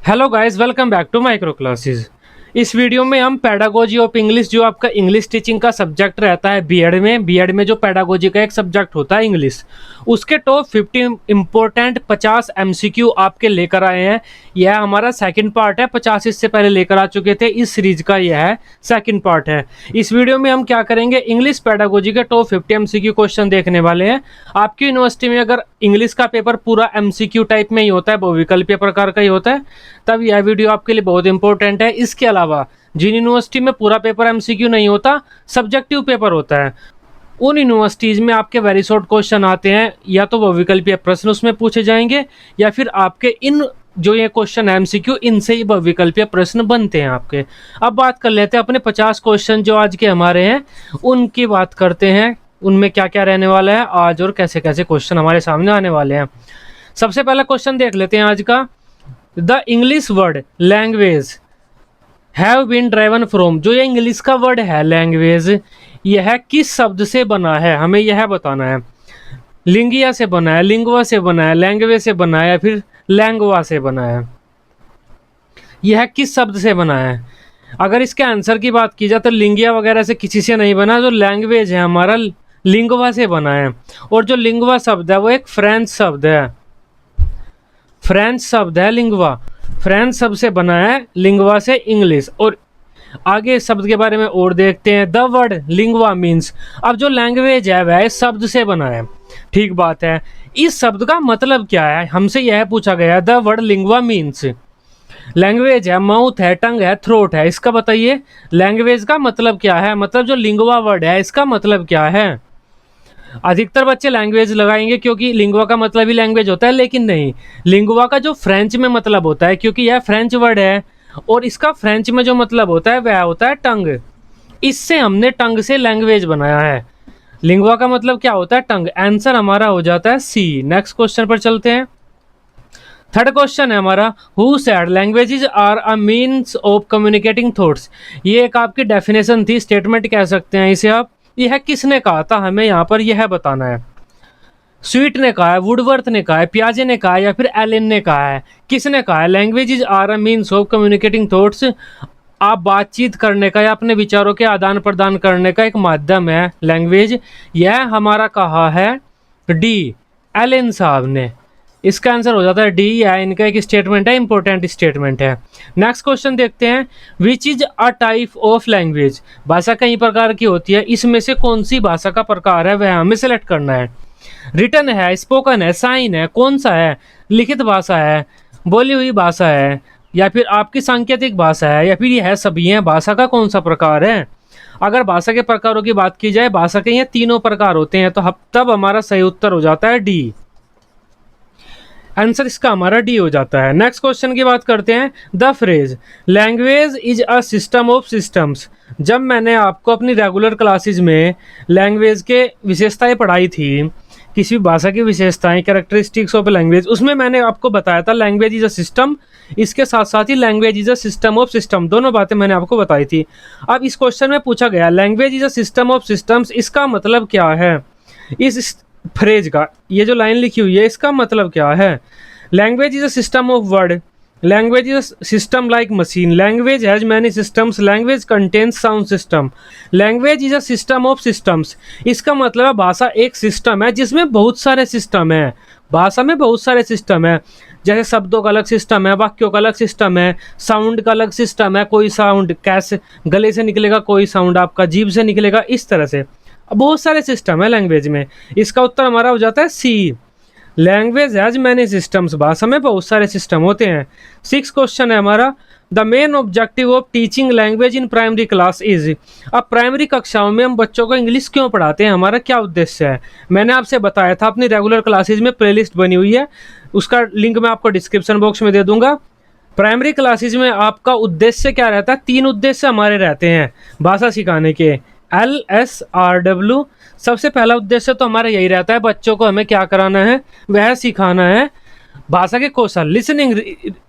Hello guys, welcome back to micro classes. इस video में हम पेडागोजी ऑफ इंग्लिश, जो आपका इंग्लिश टीचिंग का सब्जेक्ट रहता है बीएड में जो पेडागोजी का एक सब्जेक्ट होता है इंग्लिश, उसके टॉप 50 इंपॉर्टेंट 50 एमसीक्यू आपके लेकर आए हैं। यह हमारा सेकंड पार्ट है। 50 इससे पहले लेकर आ चुके थे। इस सीरीज का यह है सेकंड पार्ट है। इस वीडियो में हम क्या करेंगे, इंग्लिश पेडागोजी के टॉप 50 एमसीक्यू क्वेश्चन देखने वाले हैं। आपकी यूनिवर्सिटी में अगर इंग्लिश का पेपर पूरा एमसीक्यू टाइप में ही होता है, बहुविकल्पीय प्रकार का ही होता है, तब यह वीडियो आपके लिए बहुत इंपॉर्टेंट है। इसके अलावा जिन यूनिवर्सिटी में पूरा पेपर एमसीक्यू नहीं होता, सब्जेक्टिव पेपर होता है, उन यूनिवर्सिटीज में आपके वेरी शॉर्ट क्वेश्चन आते हैं। या तो वो विकल्पीय प्रश्न उसमें पूछे जाएंगे, या फिर आपके इन जो ये क्वेश्चन है एमसीक्यू, इनसे ही विकल्पीय प्रश्न बनते हैं आपके। अब बात कर लेते हैं अपने 50 क्वेश्चन जो आज के हमारे हैं, उनकी बात करते हैं। उनमें क्या क्या रहने वाला है आज और कैसे कैसे क्वेश्चन हमारे सामने आने वाले हैं। सबसे पहला क्वेश्चन देख लेते हैं आज का। The English word language have been driven from, जो ये इंग्लिश का वर्ड है लैंग्वेज, यह किस शब्द से बना है, हमें यह बताना है। लिंगिया से बना है, लिंगवा से बना है, लैंग्वेज से बना है, या फिर लैंगवा से बना है। यह किस शब्द से बना है। अगर इसके आंसर की बात की जाए तो लिंगिया वगैरह से किसी से नहीं बना। जो लैंग्वेज है हमारा लिंगवा से बना है। और जो लिंगवा शब्द है वो एक फ्रेंच शब्द है। फ्रेंच शब्द है लिंगवा। फ्रेंच शब्द से बना है लिंगवा से इंग्लिश। और आगे शब्द के बारे में और देखते हैं। द वर्ड लिंगवा मीन्स, अब जो लैंग्वेज है वह इस शब्द से बना है। ठीक बात है। इस शब्द का मतलब क्या है, हमसे यह पूछा गया है। The word lingua means, language है, माउथ है, टंग है, थ्रोट है, इसका बताइए लैंग्वेज का मतलब क्या है। मतलब जो लिंगवा वर्ड है इसका मतलब क्या है। अधिकतर बच्चे लैंग्वेज लगाएंगे क्योंकि लिंगवा का मतलब ही लैंग्वेज होता है, लेकिन नहीं, लिंगवा का जो फ्रेंच में मतलब होता है, क्योंकि यह फ्रेंच वर्ड है और इसका फ्रेंच में जो मतलब होता है वह होता है टंग। इससे हमने टंग से लैंग्वेज बनाया है। लिंगवा का मतलब क्या होता है, टंग। आंसर हमारा हो जाता है सी। नेक्स्ट क्वेश्चन पर चलते हैं। थर्ड क्वेश्चन है हमारा, who said languages are a means of communicating thoughts. ये एक आपकी डेफिनेशन थी, स्टेटमेंट कह सकते हैं इसे आप। यह किसने कहा था, हमें यहाँ पर यह बताना है। स्वीट ने कहा है, वुडवर्थ ने कहा है, पियाजे ने कहा है, या फिर एलन ने कहा है। किसने कहा है languages are a means of communicating thoughts, आप बातचीत करने का या अपने विचारों के आदान प्रदान करने का एक माध्यम है लैंग्वेज। यह हमारा कहा है डी, एलन साहब ने। इसका आंसर हो जाता है डी। या इनका एक स्टेटमेंट है, इंपॉर्टेंट स्टेटमेंट है। नेक्स्ट क्वेश्चन देखते हैं। Which is a type of language, भाषा कई प्रकार की होती है, इसमें से कौन सी भाषा का प्रकार है वह हमें सेलेक्ट करना है। रिटन है, स्पोकन है, साइन है, कौन सा है, लिखित भाषा है, बोली हुई भाषा है, या फिर आपकी सांकेतिक भाषा है, या फिर यह सभी है। भाषा का कौन सा प्रकार है। अगर भाषा के प्रकारों की बात की जाए, भाषा के ये तीनों प्रकार होते हैं, तो तब हमारा सही उत्तर हो जाता है डी। आंसर इसका हमारा डी हो जाता है। नेक्स्ट क्वेश्चन की बात करते हैं। The phrase language is a system of systems, जब मैंने आपको अपनी रेगुलर क्लासेस में लैंग्वेज के विशेषताएं पढ़ाई थी, किसी भी भाषा की विशेषताएं, कैरेक्टरिस्टिक्स ऑफ लैंग्वेज, उसमें मैंने आपको बताया था लैंग्वेज इज अ सिस्टम। इसके साथ साथ ही language is a system of system, दोनों बातें मैंने आपको बताई थी। अब इस क्वेश्चन में पूछा गया language is a system of systems, इसका मतलब क्या है। इस फ्रेज का, ये जो लाइन लिखी हुई है, इसका मतलब क्या है। Language is a system of word, language is a system like machine, language has many systems, language contains sound system, language is a system of systems. इसका मतलब है भाषा एक सिस्टम है जिसमें बहुत सारे सिस्टम है। भाषा में बहुत सारे सिस्टम है, जैसे शब्दों का अलग सिस्टम है, वाक्यों का अलग सिस्टम है, साउंड का अलग सिस्टम है। कोई साउंड कैसे गले से निकलेगा, कोई साउंड आपका जीभ से निकलेगा, इस तरह से बहुत सारे सिस्टम है लैंग्वेज में। इसका उत्तर हमारा हो जाता है सी। लैंग्वेज हैज मैनी सिस्टम्स, भाषा में बहुत सारे सिस्टम होते हैं। 6 क्वेश्चन है हमारा। The main objective of teaching language in primary class is, अब प्राइमरी कक्षाओं में हम बच्चों को इंग्लिश क्यों पढ़ाते हैं, हमारा क्या उद्देश्य है। मैंने आपसे बताया था, अपनी रेगुलर क्लासेज में प्लेलिस्ट बनी हुई है, उसका लिंक मैं आपको डिस्क्रिप्शन बॉक्स में दे दूंगा। प्राइमरी क्लासेज में आपका उद्देश्य क्या रहता है, 3 उद्देश्य हमारे रहते हैं भाषा सिखाने के। LSRW, सबसे पहला उद्देश्य तो हमारा यही रहता है, बच्चों को हमें क्या कराना है, वह सिखाना है भाषा के कौशल, listening,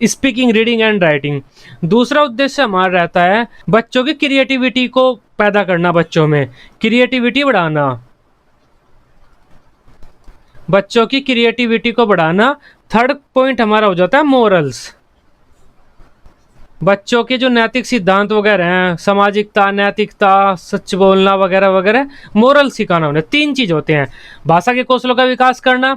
speaking, reading and writing. दूसरा उद्देश्य हमारा रहता है बच्चों की क्रिएटिविटी को पैदा करना, बच्चों में क्रिएटिविटी बढ़ाना, बच्चों की क्रिएटिविटी को बढ़ाना। थर्ड पॉइंट हमारा हो जाता है मोरल्स, बच्चों के जो नैतिक सिद्धांत वगैरह हैं, सामाजिकता, नैतिकता, सच बोलना वगैरह वगैरह, मोरल सिखाना उन्हें। 3 चीज होते हैं, भाषा के कौशलों का विकास करना,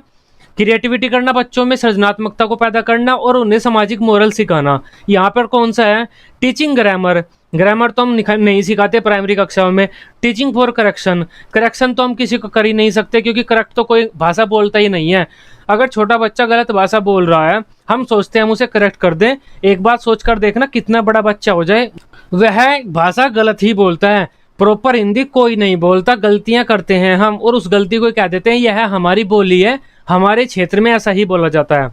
क्रिएटिविटी करना, बच्चों में सृजनात्मकता को पैदा करना और उन्हें सामाजिक मोरल सिखाना। यहाँ पर कौन सा है, टीचिंग ग्रामर। ग्रामर तो हम नहीं सिखाते प्राइमरी कक्षाओं में। टीचिंग फॉर करेक्शन, करेक्शन तो हम किसी को कर ही नहीं सकते क्योंकि करेक्ट तो कोई भाषा बोलता ही नहीं है। अगर छोटा बच्चा गलत भाषा बोल रहा है, हम सोचते हैं हम उसे करेक्ट कर दें, एक बात सोच कर देखना कितना बड़ा बच्चा हो जाए वह भाषा गलत ही बोलता है, प्रॉपर हिंदी कोई नहीं बोलता, गलतियां करते हैं हम और उस गलती को कह देते हैं यह हमारी बोली है, हमारे क्षेत्र में ऐसा ही बोला जाता है।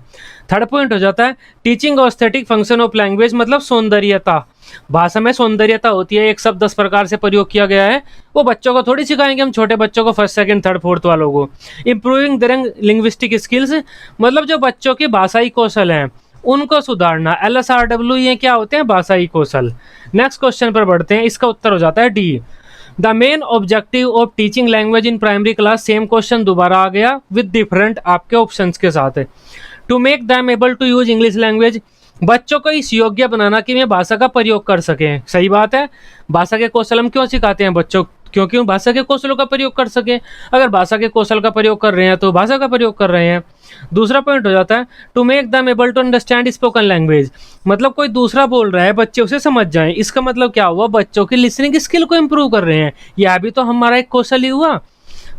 थर्ड पॉइंट हो जाता है teaching aesthetic function of language, मतलब सौंदर्यता। भाषा में सौंदर्यता होती है, एक शब्द 10 प्रकार से प्रयोग किया गया है, वो बच्चों को थोड़ी सिखाएंगे हम, छोटे बच्चों को, फर्स्ट सेकंड थर्ड फोर्थ वालों को। इंप्रूविंग देयर लिंग्विस्टिक स्किल्स, मतलब जो बच्चों के भाषाई कौशल हैं उनको सुधारना। LSRW ये क्या होते हैं, भाषाई कौशल। नेक्स्ट क्वेश्चन पर बढ़ते हैं, इसका उत्तर हो जाता है D. The main objective of teaching language in primary class, same question दोबारा आ गया विद डिफरेंट आपके ऑप्शंस के साथ। To make them able to use English language, बच्चों को इस योग्य बनाना कि वे भाषा का प्रयोग कर सकें। सही बात है, भाषा के कौशल हम क्यों सिखाते हैं बच्चों, क्योंकि वो भाषा के कौशलों का प्रयोग कर सकें। अगर भाषा के कौशल का प्रयोग कर रहे हैं तो भाषा का प्रयोग कर रहे हैं। दूसरा पॉइंट हो जाता है to make them able to understand spoken language, मतलब कोई दूसरा बोल रहा है बच्चे उसे समझ जाएं। इसका मतलब क्या हुआ, बच्चों की लिसनिंग स्किल को इंप्रूव कर रहे हैं, यह भी तो हमारा एक कौशल ही हुआ।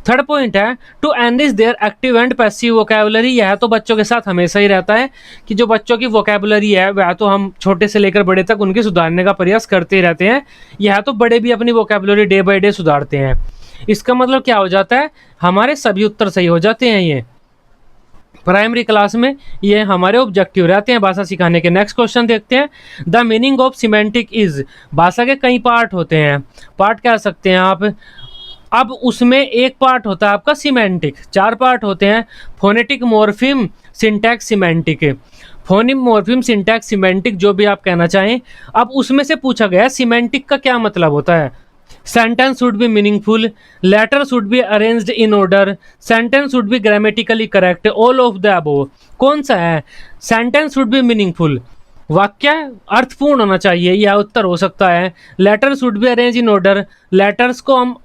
थर्ड पॉइंट है to enrich their active and passive vocabulary, यह तो बच्चों के साथ हमेशा ही रहता है कि जो बच्चों की वोकैबुलरी है वह तो हम छोटे से लेकर बड़े तक उनके सुधारने का प्रयास करते ही रहते हैं, यह तो बड़े भी अपनी वोकैबुलरी डे बाय डे सुधारते हैं। इसका मतलब क्या हो जाता है, हमारे सभी उत्तर सही हो जाते हैं। ये प्राइमरी क्लास में ये हमारे ऑब्जेक्टिव रहते हैं भाषा सिखाने के। नेक्स्ट क्वेश्चन देखते हैं, the meaning of semantic is, भाषा के कई पार्ट होते हैं, पार्ट कह सकते हैं आप। अब उसमें एक पार्ट होता है आपका सिमेंटिक, 4 पार्ट होते हैं, phonetic, morpheme, syntax, semantic. Phoneme, morpheme, syntax, semantic जो भी आप कहना चाहें। अब उसमें से पूछा गया सिमेंटिक का क्या मतलब होता है। Sentence should be meaningful, letter should be arranged in order, sentence should be grammatically correct, all of the above. कौन सा है, सेंटेंस शुड बी मीनिंगफुल, वाक्य अर्थपूर्ण होना चाहिए, यह उत्तर हो सकता है। Letter should be arrange in order, letters को हम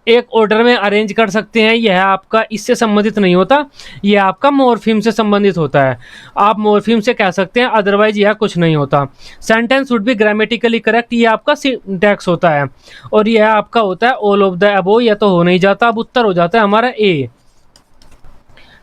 एक ऑर्डर में अरेंज कर सकते हैं, यह आपका इससे संबंधित नहीं होता, यह आपका मॉर्फिम से संबंधित होता है। आप मॉर्फिम से कह सकते हैं, अदरवाइज यह कुछ नहीं होता। Sentence would be grammatically correct, यह आपका सिंटैक्स होता है, और यह आपका होता है ऑल ऑफ द अबोव, यह तो हो नहीं जाता। अब उत्तर हो जाता है हमारा ए।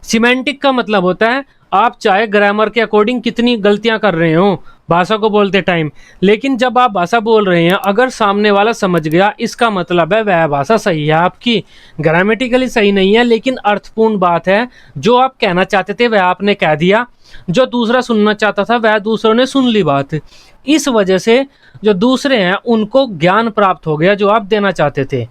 सिमेंटिक का मतलब होता है आप चाहे ग्रामर के अकॉर्डिंग कितनी गलतियां कर रहे हो भाषा को बोलते टाइम, लेकिन जब आप भाषा बोल रहे हैं अगर सामने वाला समझ गया, इसका मतलब है वह भाषा सही है आपकी। ग्रामेटिकली सही नहीं है लेकिन अर्थपूर्ण बात है, जो आप कहना चाहते थे वह आपने कह दिया, जो दूसरा सुनना चाहता था वह दूसरों ने सुन ली बात। इस वजह से जो दूसरे हैं उनको ज्ञान प्राप्त हो गया जो आप देना चाहते थे।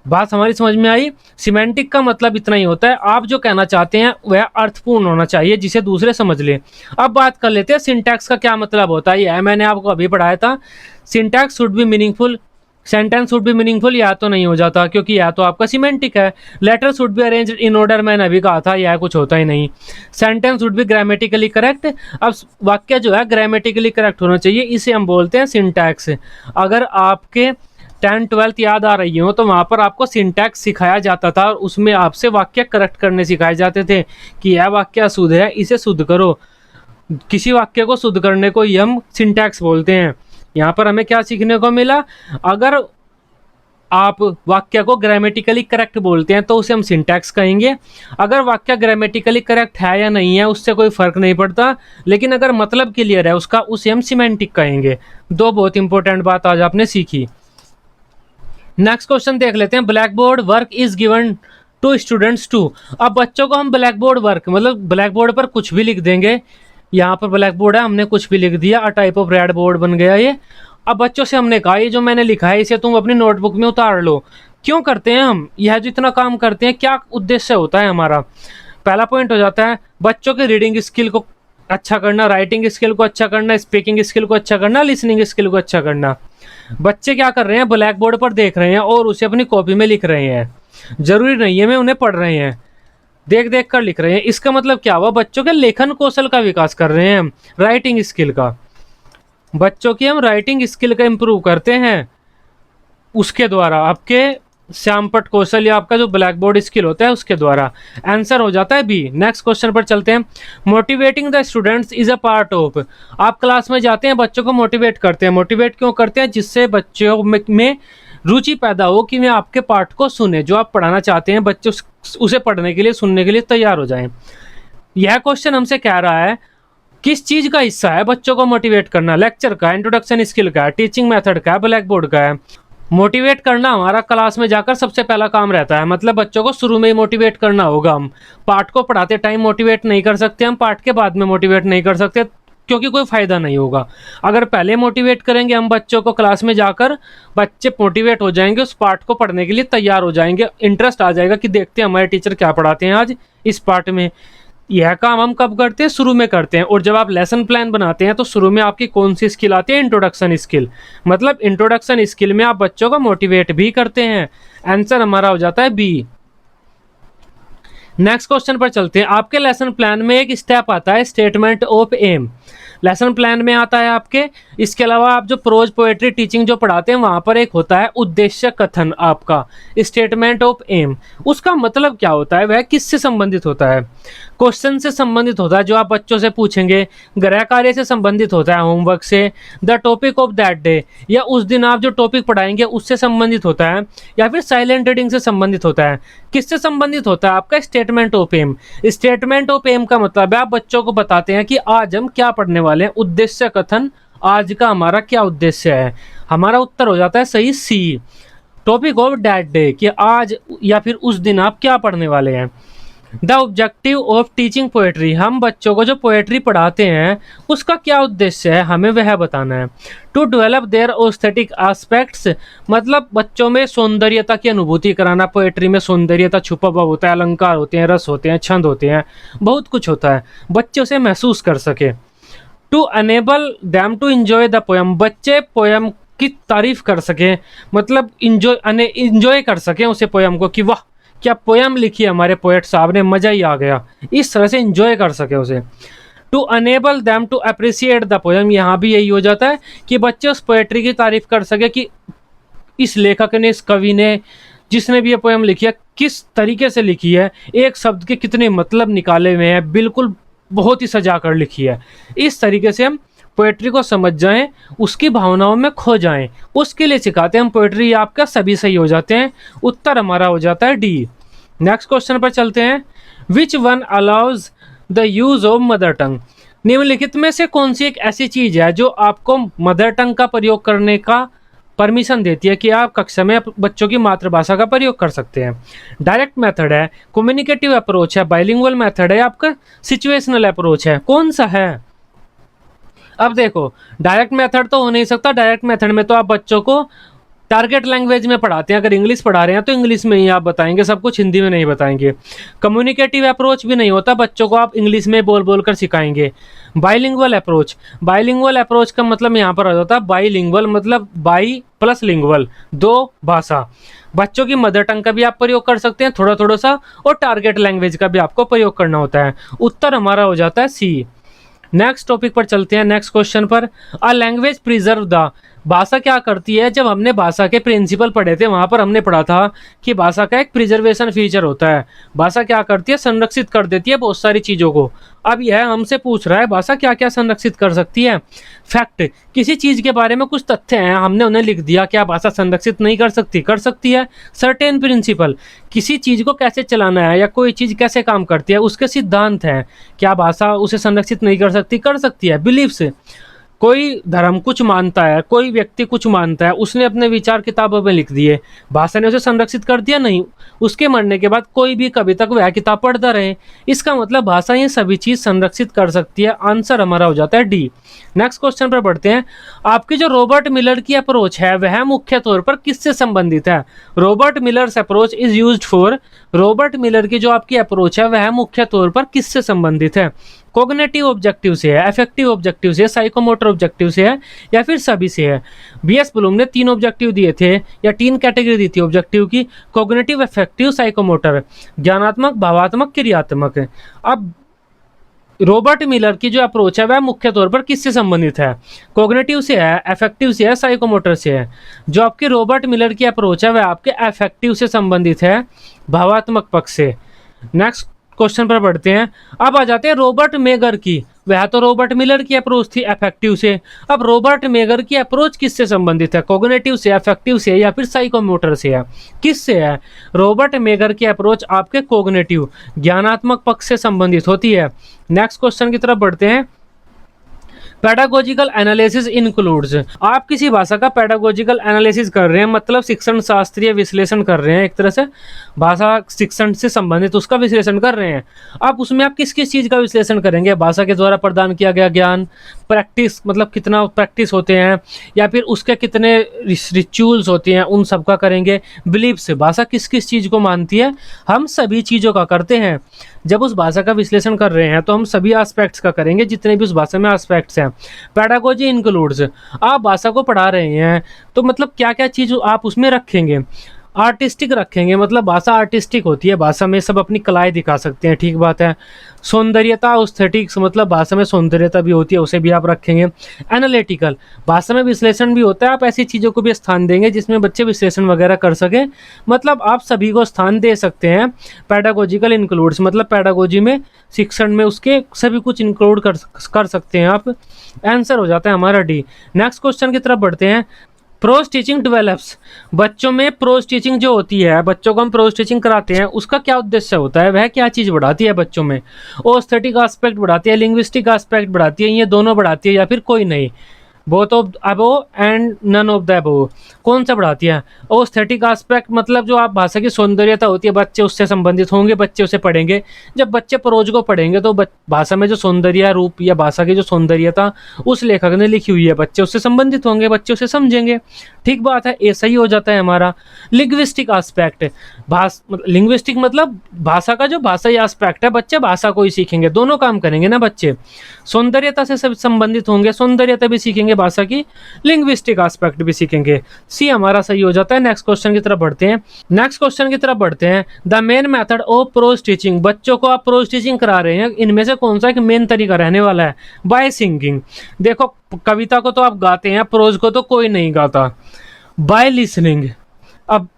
बात हमारी समझ में आई। सिमेंटिक का मतलब इतना ही होता है, आप जो कहना चाहते हैं वह अर्थपूर्ण होना चाहिए जिसे दूसरे समझ ले। अब बात कर लेते हैं सिंटैक्स का क्या मतलब होता है। यह मैंने आपको अभी पढ़ाया था, syntax should be meaningful, sentence should be meaningful, यह तो नहीं हो जाता क्योंकि यह तो आपका सिमेंटिक है। Letter should be arranged in order, मैंने अभी कहा था यह कुछ होता ही नहीं। Sentence should be grammatically correct, अब वाक्य जो है ग्रामेटिकली करेक्ट होना चाहिए, इसे हम बोलते हैं सिंटैक्स। अगर आपके 10th 12th याद आ रही हो तो वहाँ पर आपको सिंटैक्स सिखाया जाता था और उसमें आपसे वाक्य करेक्ट करने सिखाए जाते थे कि यह वाक्य अशुद्ध है, इसे शुद्ध करो। किसी वाक्य को शुद्ध करने को ही हम सिंटैक्स बोलते हैं। यहाँ पर हमें क्या सीखने को मिला, अगर आप वाक्य को ग्रामेटिकली करेक्ट बोलते हैं तो उसे हम सिंटैक्स कहेंगे। अगर वाक्य ग्रामेटिकली करेक्ट है या नहीं है उससे कोई फर्क नहीं पड़ता, लेकिन अगर मतलब क्लियर है उसका, उसे हम सिमेंटिक कहेंगे। दो बहुत इंपॉर्टेंट बात आज आपने सीखी। नेक्स्ट क्वेश्चन देख लेते हैं, black board work is given to students to. अब बच्चों को हम ब्लैक बोर्ड वर्क मतलब ब्लैक बोर्ड पर कुछ भी लिख देंगे। यहाँ पर ब्लैक बोर्ड है, हमने कुछ भी लिख दिया, a type of red board बन गया ये। अब बच्चों से हमने कहा ये जो मैंने लिखा है इसे तुम अपनी नोटबुक में उतार लो। क्यों करते हैं हम यह जो इतना काम करते हैं, क्या उद्देश्य होता है हमारा। पहला पॉइंट हो जाता है बच्चों के रीडिंग स्किल को अच्छा करना, राइटिंग स्किल को अच्छा करना, स्पीकिंग स्किल को अच्छा करना, लिसनिंग स्किल को अच्छा करना। बच्चे क्या कर रहे हैं, ब्लैक बोर्ड पर देख रहे हैं और उसे अपनी कॉपी में लिख रहे हैं। जरूरी नहीं है मैं उन्हें पढ़ रहे हैं, देख देख कर लिख रहे हैं। इसका मतलब क्या हुआ, बच्चों के लेखन कौशल का विकास कर रहे हैं हम, राइटिंग स्किल का। बच्चों की हम राइटिंग स्किल का इम्प्रूव करते हैं उसके द्वारा, आपके श्यामपट कौशल या आपका जो ब्लैक बोर्ड स्किल होता है उसके द्वारा। आंसर हो जाता है बी। नेक्स्ट क्वेश्चन पर चलते हैं। Motivating the students is a part of. आप क्लास में जाते हैं, बच्चों को मोटिवेट करते हैं। मोटिवेट क्यों करते हैं? जिससे बच्चों में रुचि पैदा हो कि वे आपके पाठ को सुने, जो आप पढ़ाना चाहते हैं बच्चे उसे पढ़ने के लिए, सुनने के लिए तैयार हो जाएं। यह क्वेश्चन हमसे कह रहा है किस चीज का हिस्सा है बच्चों को मोटिवेट करना? लेक्चर का, इंट्रोडक्शन स्किल का, टीचिंग मेथड का, ब्लैक बोर्ड का है? मोटिवेट करना हमारा क्लास में जाकर सबसे पहला काम रहता है, मतलब बच्चों को शुरू में ही मोटिवेट करना होगा। हम पाठ को पढ़ाते टाइम मोटिवेट नहीं कर सकते, हम पाठ के बाद में मोटिवेट नहीं कर सकते, क्योंकि कोई फायदा नहीं होगा। अगर पहले मोटिवेट करेंगे हम बच्चों को, क्लास में जाकर बच्चे मोटिवेट हो जाएंगे, उस पाठ को पढ़ने के लिए तैयार हो जाएंगे, इंटरेस्ट आ जाएगा कि देखते हैं हमारे टीचर क्या पढ़ाते हैं आज इस पाठ में। यह काम हम कब करते हैं? शुरू में करते हैं। और जब आप लेसन प्लान बनाते हैं तो शुरू में आपकी कौन सी स्किल आती है? Introduction skill. मतलब इंट्रोडक्शन स्किल में आप बच्चों को मोटिवेट भी करते हैं। आंसर हमारा हो जाता है बी। नेक्स्ट क्वेश्चन पर चलते हैं। आपके लेसन प्लान में एक स्टेप आता है statement of aim. Lesson plan में आता है आपके। इसके अलावा आप जो प्रोज पोएट्री टीचिंग जो पढ़ाते हैं वहां पर एक होता है उद्देश्य कथन, आपका स्टेटमेंट ऑफ एम। उसका मतलब क्या होता है? वह किससे संबंधित होता है? क्वेश्चन से संबंधित होता है जो आप बच्चों से पूछेंगे, गृह कार्य से संबंधित होता है, होमवर्क से, the topic of that day या उस दिन आप जो टॉपिक पढ़ाएंगे उससे संबंधित होता है, या फिर साइलेंट रीडिंग से संबंधित होता है। किससे संबंधित होता है? आपका statement of aim. Statement of aim का मतलब है आप बच्चों को बताते हैं कि आज हम क्या पढ़ने वाले हैं। उद्देश्य कथन, आज का हमारा क्या उद्देश्य है? हमारा उत्तर हो जाता है सही सी। टॉपिक ऑफ दैट डे कि आज या फिर उस दिन आप क्या पढ़ने वाले हैं। The objective of teaching poetry, हम बच्चों को जो पोएट्री पढ़ाते हैं उसका क्या उद्देश्य है हमें वह बताना है। To develop their aesthetic aspects, मतलब बच्चों में सौंदर्यता की अनुभूति कराना। पोएट्री में सौंदर्यता छुपा हुआ होता है, अलंकार होते हैं, रस होते हैं, छंद होते हैं, बहुत कुछ होता है, बच्चे उसे महसूस कर सके। To enable them to enjoy the poem, बच्चे पोएम की तारीफ कर सकें, मतलब इंजॉय कर सकें उसे पोएम को कि वाह क्या पोएम लिखी है हमारे पोएट साहब ने, मजा ही आ गया, इस तरह से इंजॉय कर सके उसे। To enable them to appreciate the poem, यहाँ भी यही हो जाता है कि बच्चे उस पोएट्री की तारीफ कर सके कि इस लेखक ने, इस कवि ने, जिसने भी ये पोएम लिखी है किस तरीके से लिखी है, एक शब्द के कितने मतलब निकाले हुए हैं, बिल्कुल बहुत ही सजा कर लिखी है। इस तरीके से हम पोएट्री को समझ जाएं, उसकी भावनाओं में खो जाएं, उसके लिए सिखाते हैं हम पोएट्री। आपका सभी सही हो जाते हैं। उत्तर हमारा हो जाता है डी। नेक्स्ट क्वेश्चन पर चलते हैं। Which one allows the use of mother tongue, निम्नलिखित में से कौन सी एक ऐसी चीज है जो आपको मदर टंग का प्रयोग करने का परमिशन देती है कि आप कक्षा में बच्चों की मातृभाषा का प्रयोग कर सकते हैं। डायरेक्ट मेथड है, कम्युनिकेटिव अप्रोच है, बाइलिंगुअल मेथड है, आपका सिचुएशनल अप्रोच है, कौन सा है? अब देखो डायरेक्ट मेथड तो हो नहीं सकता। डायरेक्ट मेथड में तो आप बच्चों को टारगेट लैंग्वेज में पढ़ाते हैं। अगर इंग्लिश पढ़ा रहे हैं तो इंग्लिश में ही आप बताएंगे, सब कुछ हिंदी में नहीं बताएंगे। कम्युनिकेटिव अप्रोच भी नहीं होता, बच्चों को आप इंग्लिश में बोल बोल कर सिखाएंगे। बाइलिंगुअल अप्रोच, बाइलिंगुअल अप्रोच का मतलब यहाँ पर आ जाता है बाईलिंगुअल, मतलब बाई प्लस लिंगुअल, दो भाषा। बच्चों की मदर टंग का भी आप प्रयोग कर सकते हैं थोड़ा थोड़ा सा, और टारगेट लैंग्वेज का भी आपको प्रयोग करना होता है। उत्तर हमारा हो जाता है सी। नेक्स्ट टॉपिक पर चलते हैं, नेक्स्ट क्वेश्चन पर। अ लैंग्वेज प्रिजर्व द, भाषा क्या करती है? जब हमने भाषा के प्रिंसिपल पढ़े थे वहां पर हमने पढ़ा था कि भाषा का एक प्रिजर्वेशन फीचर होता है। भाषा क्या करती है? संरक्षित कर देती है बहुत सारी चीजों को। अब यह हमसे पूछ रहा है भाषा क्या क्या संरक्षित कर सकती है। फैक्ट, किसी चीज के बारे में कुछ तथ्य हैं, हमने उन्हें लिख दिया, क्या भाषा संरक्षित नहीं कर सकती? कर सकती है। सर्टेन प्रिंसिपल, किसी चीज को कैसे चलाना है या कोई चीज कैसे काम करती है उसके सिद्धांत हैं, क्या भाषा उसे संरक्षित नहीं कर सकती? कर सकती है। बिलीफ्स, कोई धर्म कुछ मानता है, कोई व्यक्ति कुछ मानता है, उसने अपने विचार किताबों में लिख दिए, भाषा ने उसे संरक्षित कर दिया? नहीं, उसके मरने के बाद कोई भी कभी तक वह किताब पढ़ता रहे। इसका मतलब भाषा ये सभी चीज संरक्षित कर सकती है। आंसर हमारा हो जाता है डी। नेक्स्ट क्वेश्चन पर बढ़ते हैं। आपकी जो रॉबर्ट मिलर की अप्रोच है वह मुख्य तौर पर किससे संबंधित है? Robert millers approach is used for, Robert Miller की जो आपकी अप्रोच है वह मुख्य तौर पर किससे संबंधित है? कॉग्निटिव ऑब्जेक्टिव से है, अफेक्टिव ऑब्जेक्टिव से, साइकोमोटर ऑब्जेक्टिव से है, या फिर सभी से है? बीएस ब्लूम ने 3 ऑब्जेक्टिव दिए थे या 3 कैटेगरी दी थी ऑब्जेक्टिव की, कॉग्निटिव, अफेक्टिव, साइकोमोटर, ज्ञानात्मक, भावात्मक, क्रियात्मक। अब रॉबर्ट मिलर की जो अप्रोच है वह मुख्य तौर पर किससे संबंधित है? कॉग्निटिव से है, अफेक्टिव से है, साइकोमोटर से है? जो आपकी रॉबर्ट मिलर की अप्रोच है वह आपके अफेक्टिव से संबंधित है, भावात्मक पक्ष से। नेक्स्ट क्वेश्चन पर बढ़ते हैं। अब आ जाते हैं रॉबर्ट मेगर की। वह तो रॉबर्ट मिलर की अप्रोच थी अफेक्टिव से, अब रॉबर्ट मेगर की अप्रोच किससे संबंधित है? कॉग्निटिव से, अफेक्टिव से या फिर साइकोमोटर से है? किससे है? रॉबर्ट मेगर की अप्रोच आपके कॉग्निटिव, ज्ञानात्मक पक्ष से संबंधित होती है। नेक्स्ट क्वेश्चन की तरफ बढ़ते हैं। पेडागोजिकल एनालिसिस इंक्लूड्स, आप किसी भाषा का पेडागोजिकल एनालिसिस कर रहे हैं, मतलब शिक्षण शास्त्रीय विश्लेषण कर रहे हैं, एक तरह से भाषा शिक्षण से संबंधित उसका विश्लेषण कर रहे हैं। आप उसमें आप किस किस चीज़ का विश्लेषण करेंगे? भाषा के द्वारा प्रदान किया गया ज्ञान, प्रैक्टिस मतलब कितना प्रैक्टिस होते हैं, या फिर उसके कितने रिचुअल्स होते हैं, उन सब का करेंगे। बिलीव्स, भाषा किस किस चीज़ को मानती है, हम सभी चीज़ों का करते हैं। जब उस भाषा का विश्लेषण कर रहे हैं तो हम सभी एस्पेक्ट्स का करेंगे, जितने भी उस भाषा में एस्पेक्ट्स हैं। पेडागोजी इंक्लूड्स, आप भाषा को पढ़ा रहे हैं तो मतलब क्या क्या चीज़ आप उसमें रखेंगे? आर्टिस्टिक रखेंगे, मतलब भाषा आर्टिस्टिक होती है, भाषा में सब अपनी कलाएं दिखा सकते हैं, ठीक बात है। सौंदर्यता, एस्थेटिक्स, मतलब भाषा में सौंदर्यता भी होती है, उसे भी आप रखेंगे। एनालिटिकल, भाषा में विश्लेषण भी होता है, आप ऐसी चीज़ों को भी स्थान देंगे जिसमें बच्चे विश्लेषण वगैरह कर सकें, मतलब आप सभी को स्थान दे सकते हैं। पेडागोजिकल इंक्लूड्स, मतलब पेडागोजी में, शिक्षण में उसके सभी कुछ इंक्लूड कर सकते हैं आप। आंसर हो जाता है हमारा डी। नेक्स्ट क्वेश्चन की तरफ बढ़ते हैं। प्रोज टीचिंग डेवलप्स, बच्चों में प्रोज टीचिंग जो होती है, बच्चों को हम प्रोज टीचिंग कराते हैं, उसका क्या उद्देश्य होता है? वह क्या चीज़ बढ़ाती है बच्चों में? ओस्थेटिक एस्पेक्ट बढ़ाती है, लिंग्विस्टिक एस्पेक्ट बढ़ाती है, ये दोनों बढ़ाती है या फिर कोई नहीं? Both of above and none of the above, कौन सा बढ़ाती है? ओस्थेटिक एस्पेक्ट मतलब जो आप भाषा की सौंदर्यता होती है, बच्चे उससे संबंधित होंगे, बच्चे उसे पढ़ेंगे। जब बच्चे प्रोज को पढ़ेंगे तो भाषा में जो सौंदर्य रूप या भाषा की जो सौंदर्यता उस लेखक ने लिखी हुई है, बच्चे उससे संबंधित होंगे, बच्चे उसे समझेंगे, ठीक बात है, ये सही हो जाता है हमारा। लिंग्विस्टिक एस्पेक्ट, लिंग्विस्टिक मतलब भाषा का जो भाषाई एस्पेक्ट है, बच्चे भाषा को ही सीखेंगे, दोनों काम करेंगे ना बच्चे। सौंदर्यता से सब संबंधित होंगे, सौंदर्यता भी सीखेंगे भाषा की, लिंग्विस्टिक एस्पेक्ट भी सीखेंगे। सी हमारा सही हो जाता है। नेक्स्ट क्वेश्चन की तरफ बढ़ते हैं। नेक्स्ट क्वेश्चन की तरफ बढ़ते हैं। The main method of pros teaching, बच्चों को आप प्रोज टीचिंग करा रहे हैं, इनमें से कौन सा एक मेन तरीका रहने वाला है? बाय सिंगिंग, देखो कविता को तो आप गाते हैं, प्रोज को तो कोई नहीं गाता। बाय लिसनिंग, अब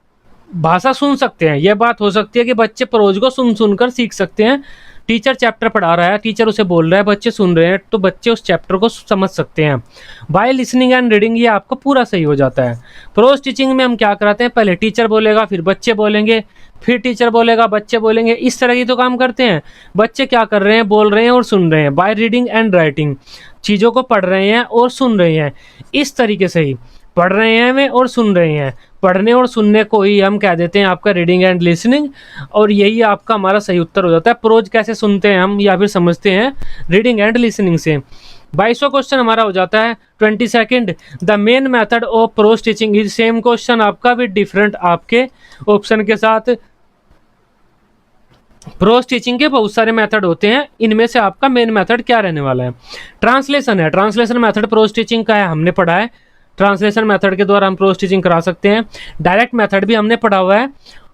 भाषा सुन सकते हैं, यह बात हो सकती है कि बच्चे प्रोज को सुन सुनकर सीख सकते हैं। टीचर चैप्टर पढ़ा रहा है, टीचर उसे बोल रहा है, बच्चे सुन रहे हैं, तो बच्चे उस चैप्टर को समझ सकते हैं। बाय लिसनिंग एंड रीडिंग, ये आपको पूरा सही हो जाता है। प्रोज टीचिंग में हम क्या कराते हैं? पहले टीचर बोलेगा, फिर बच्चे बोलेंगे, फिर टीचर बोलेगा, बच्चे बोलेंगे, इस तरह की तो काम करते हैं। बच्चे क्या कर रहे हैं? बोल रहे हैं और सुन रहे हैं। बाय रीडिंग एंड राइटिंग, चीज़ों को पढ़ रहे हैं और सुन रहे हैं, इस तरीके से ही पढ़ रहे हैं वे और सुन रहे हैं। पढ़ने और सुनने को ही हम कह देते हैं आपका रीडिंग एंड लिसनिंग, और यही आपका हमारा सही उत्तर हो जाता है। प्रोज कैसे सुनते हैं हम या फिर समझते हैं? रीडिंग एंड लिसनिंग से। 22वां क्वेश्चन हमारा हो जाता है 22nd। The main method of pros teaching is, same question आपका विद डिफरेंट आपके ऑप्शन के साथ। प्रोज टीचिंग के बहुत सारे मेथड होते हैं, इनमें से आपका मेन मेथड क्या रहने वाला है? ट्रांसलेशन है, ट्रांसलेशन मेथड प्रोज टीचिंग का है, हमने पढ़ा है। ट्रांसलेशन मेथड के द्वारा हम प्रोज टीचिंग करा सकते हैं। डायरेक्ट मेथड भी हमने पढ़ा हुआ है।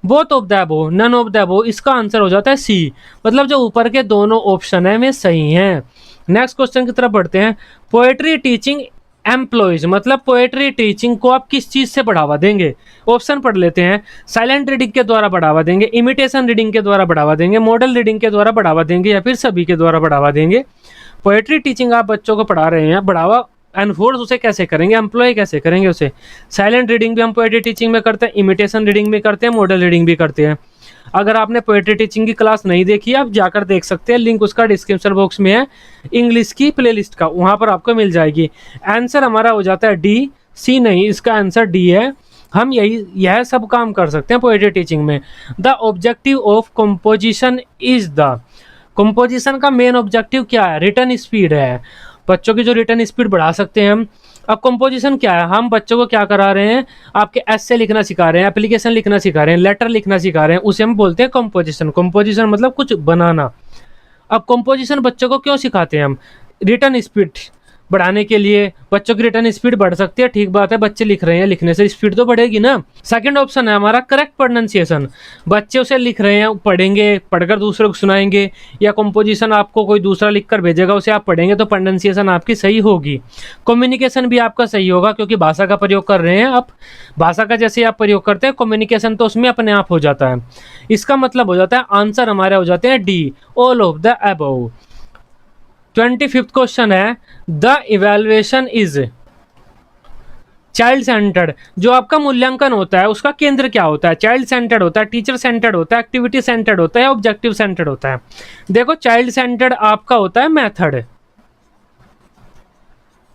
Both of the above, none of the above, इसका आंसर हो जाता है सी, मतलब जो ऊपर के दोनों ऑप्शन है वे सही हैं। नेक्स्ट क्वेश्चन की तरफ बढ़ते हैं। पोएट्री टीचिंग एम्प्लॉयज, मतलब पोएट्री टीचिंग को आप किस चीज़ से बढ़ावा देंगे? ऑप्शन पढ़ लेते हैं। साइलेंट रीडिंग के द्वारा बढ़ावा देंगे, इमिटेशन रीडिंग के द्वारा बढ़ावा देंगे, मॉडल रीडिंग के द्वारा बढ़ावा देंगे, या फिर सभी के द्वारा बढ़ावा देंगे। पोएट्री टीचिंग आप बच्चों को पढ़ा रहे हैं, बढ़ावा एनफोर्स उसे कैसे करेंगे? एम्प्लॉय कैसे करेंगे उसे? साइलेंट रीडिंग भी हम पोएट्री टीचिंग में करते हैं, इमिटेशन रीडिंग भी करते हैं, मॉडल रीडिंग भी करते हैं। अगर आपने पोएट्री टीचिंग की क्लास नहीं देखी, आप जाकर देख सकते हैं, लिंक उसका डिस्क्रिप्शन बॉक्स में है, इंग्लिश की प्लेलिस्ट का, वहाँ पर आपको मिल जाएगी। आंसर हमारा हो जाता है डी, सी नहीं, इसका आंसर डी है। हम यह सब काम कर सकते हैं पोएट्री टीचिंग में। The objective of composition is the, composition का मेन ऑब्जेक्टिव क्या है? रिटन स्पीड है, बच्चों की जो रिटन स्पीड बढ़ा सकते हैं हम। अब कंपोजिशन क्या है? हम बच्चों को क्या करा रहे हैं? आपके एस्से लिखना सिखा रहे हैं, एप्लीकेशन लिखना सिखा रहे हैं, लेटर लिखना सिखा रहे हैं, उसे हम बोलते हैं कंपोजिशन। कंपोजिशन मतलब कुछ बनाना। अब कंपोजिशन बच्चों को क्यों सिखाते हैं हम? रिटन स्पीड, बढ़ाने के लिए बच्चों की रिटर्न स्पीड बढ़ सकती है, ठीक बात है, बच्चे लिख रहे हैं, लिखने से स्पीड तो बढ़ेगी ना। सेकंड ऑप्शन है हमारा करेक्ट प्रोनाउंसिएशन, बच्चे उसे लिख रहे हैं, पढ़ेंगे, पढ़कर दूसरे को सुनाएंगे, या कंपोजिशन आपको कोई दूसरा लिखकर भेजेगा, उसे आप पढ़ेंगे तो प्रोनाउंसिएशन आपकी सही होगी। कम्युनिकेशन भी आपका सही होगा, क्योंकि भाषा का प्रयोग कर रहे हैं आप, भाषा का जैसे आप प्रयोग करते हैं कम्युनिकेशन तो उसमें अपने आप हो जाता है। इसका मतलब हो जाता है आंसर हमारे हो जाते हैं D, all of the above. 25th question है the evaluation is child centred, जो आपका मूल्यांकन होता है उसका केंद्र क्या होता है? चाइल्ड सेंटर्ड होता है, टीचर सेंटर्ड होता है, एक्टिविटी सेंटर्ड होता है, ऑब्जेक्टिव सेंटर्ड होता है। देखो चाइल्ड सेंटर्ड आपका होता है मेथड,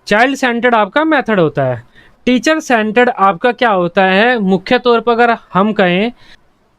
चाइल्ड सेंटर्ड आपका मेथड होता है। टीचर सेंटर्ड आपका क्या होता है? मुख्य तौर पर अगर हम कहें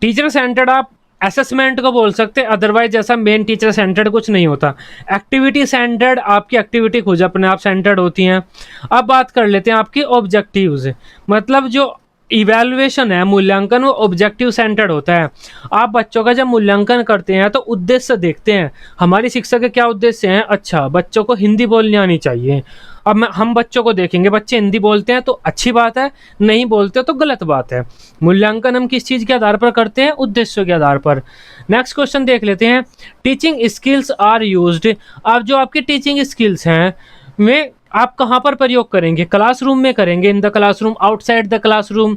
टीचर सेंटर्ड आप असेसमेंट को बोल सकते हैं, अदरवाइज ऐसा मेन टीचर सेंटर्ड कुछ नहीं होता। एक्टिविटी सेंटर्ड आपकी एक्टिविटी खुद अपने आप सेंटर्ड होती हैं। अब बात कर लेते हैं आपकी ऑब्जेक्टिव्स, मतलब जो इवैल्यूएशन है, मूल्यांकन, वो ऑब्जेक्टिव सेंटर्ड होता है। आप बच्चों का जब मूल्यांकन करते हैं तो उद्देश्य देखते हैं, हमारी शिक्षा के क्या उद्देश्य हैं। अच्छा, बच्चों को हिंदी बोलनी आनी चाहिए। अब हम बच्चों को देखेंगे, बच्चे हिंदी बोलते हैं तो अच्छी बात है, नहीं बोलते तो गलत बात है। मूल्यांकन हम किस चीज़ के आधार पर करते हैं? उद्देश्यों के आधार पर। नेक्स्ट क्वेश्चन देख लेते हैं, टीचिंग स्किल्स आर यूज्ड। अब जो आपकी टीचिंग स्किल्स हैं वे आप कहाँ पर प्रयोग करेंगे? क्लासरूम में करेंगे, in the classroom, outside the classroom,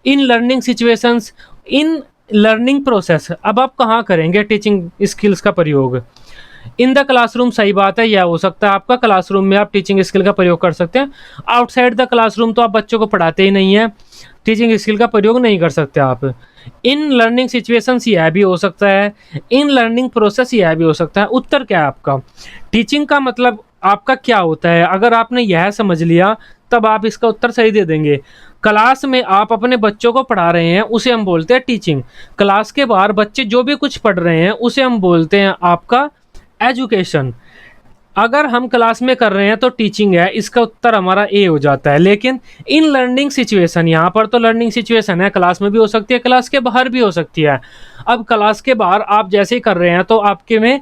in learning situations, in learning process. अब आप कहाँ करेंगे टीचिंग स्किल्स का प्रयोग? इन द क्लासरूम सही बात है, यह हो सकता है आपका क्लासरूम में आप टीचिंग स्किल का प्रयोग कर सकते हैं। आउटसाइड द क्लासरूम तो आप बच्चों को पढ़ाते ही नहीं है, टीचिंग स्किल का प्रयोग नहीं कर सकते आप। इन लर्निंग सिचुएशंस यह भी हो सकता है, इन लर्निंग प्रोसेस यह भी हो सकता है। उत्तर क्या है आपका? टीचिंग का मतलब आपका क्या होता है? अगर आपने यह समझ लिया तब आप इसका उत्तर सही दे देंगे। क्लास में आप अपने बच्चों को पढ़ा रहे हैं उसे हम बोलते हैं टीचिंग। क्लास के बाहर बच्चे जो भी कुछ पढ़ रहे हैं उसे हम बोलते हैं आपका एजुकेशन। अगर हम क्लास में कर रहे हैं तो टीचिंग है, इसका उत्तर हमारा ए हो जाता है। लेकिन इन लर्निंग सिचुएशन, यहाँ पर तो लर्निंग सिचुएशन है, क्लास में भी हो सकती है, क्लास के बाहर भी हो सकती है। अब क्लास के बाहर आप जैसे ही कर रहे हैं तो आपके में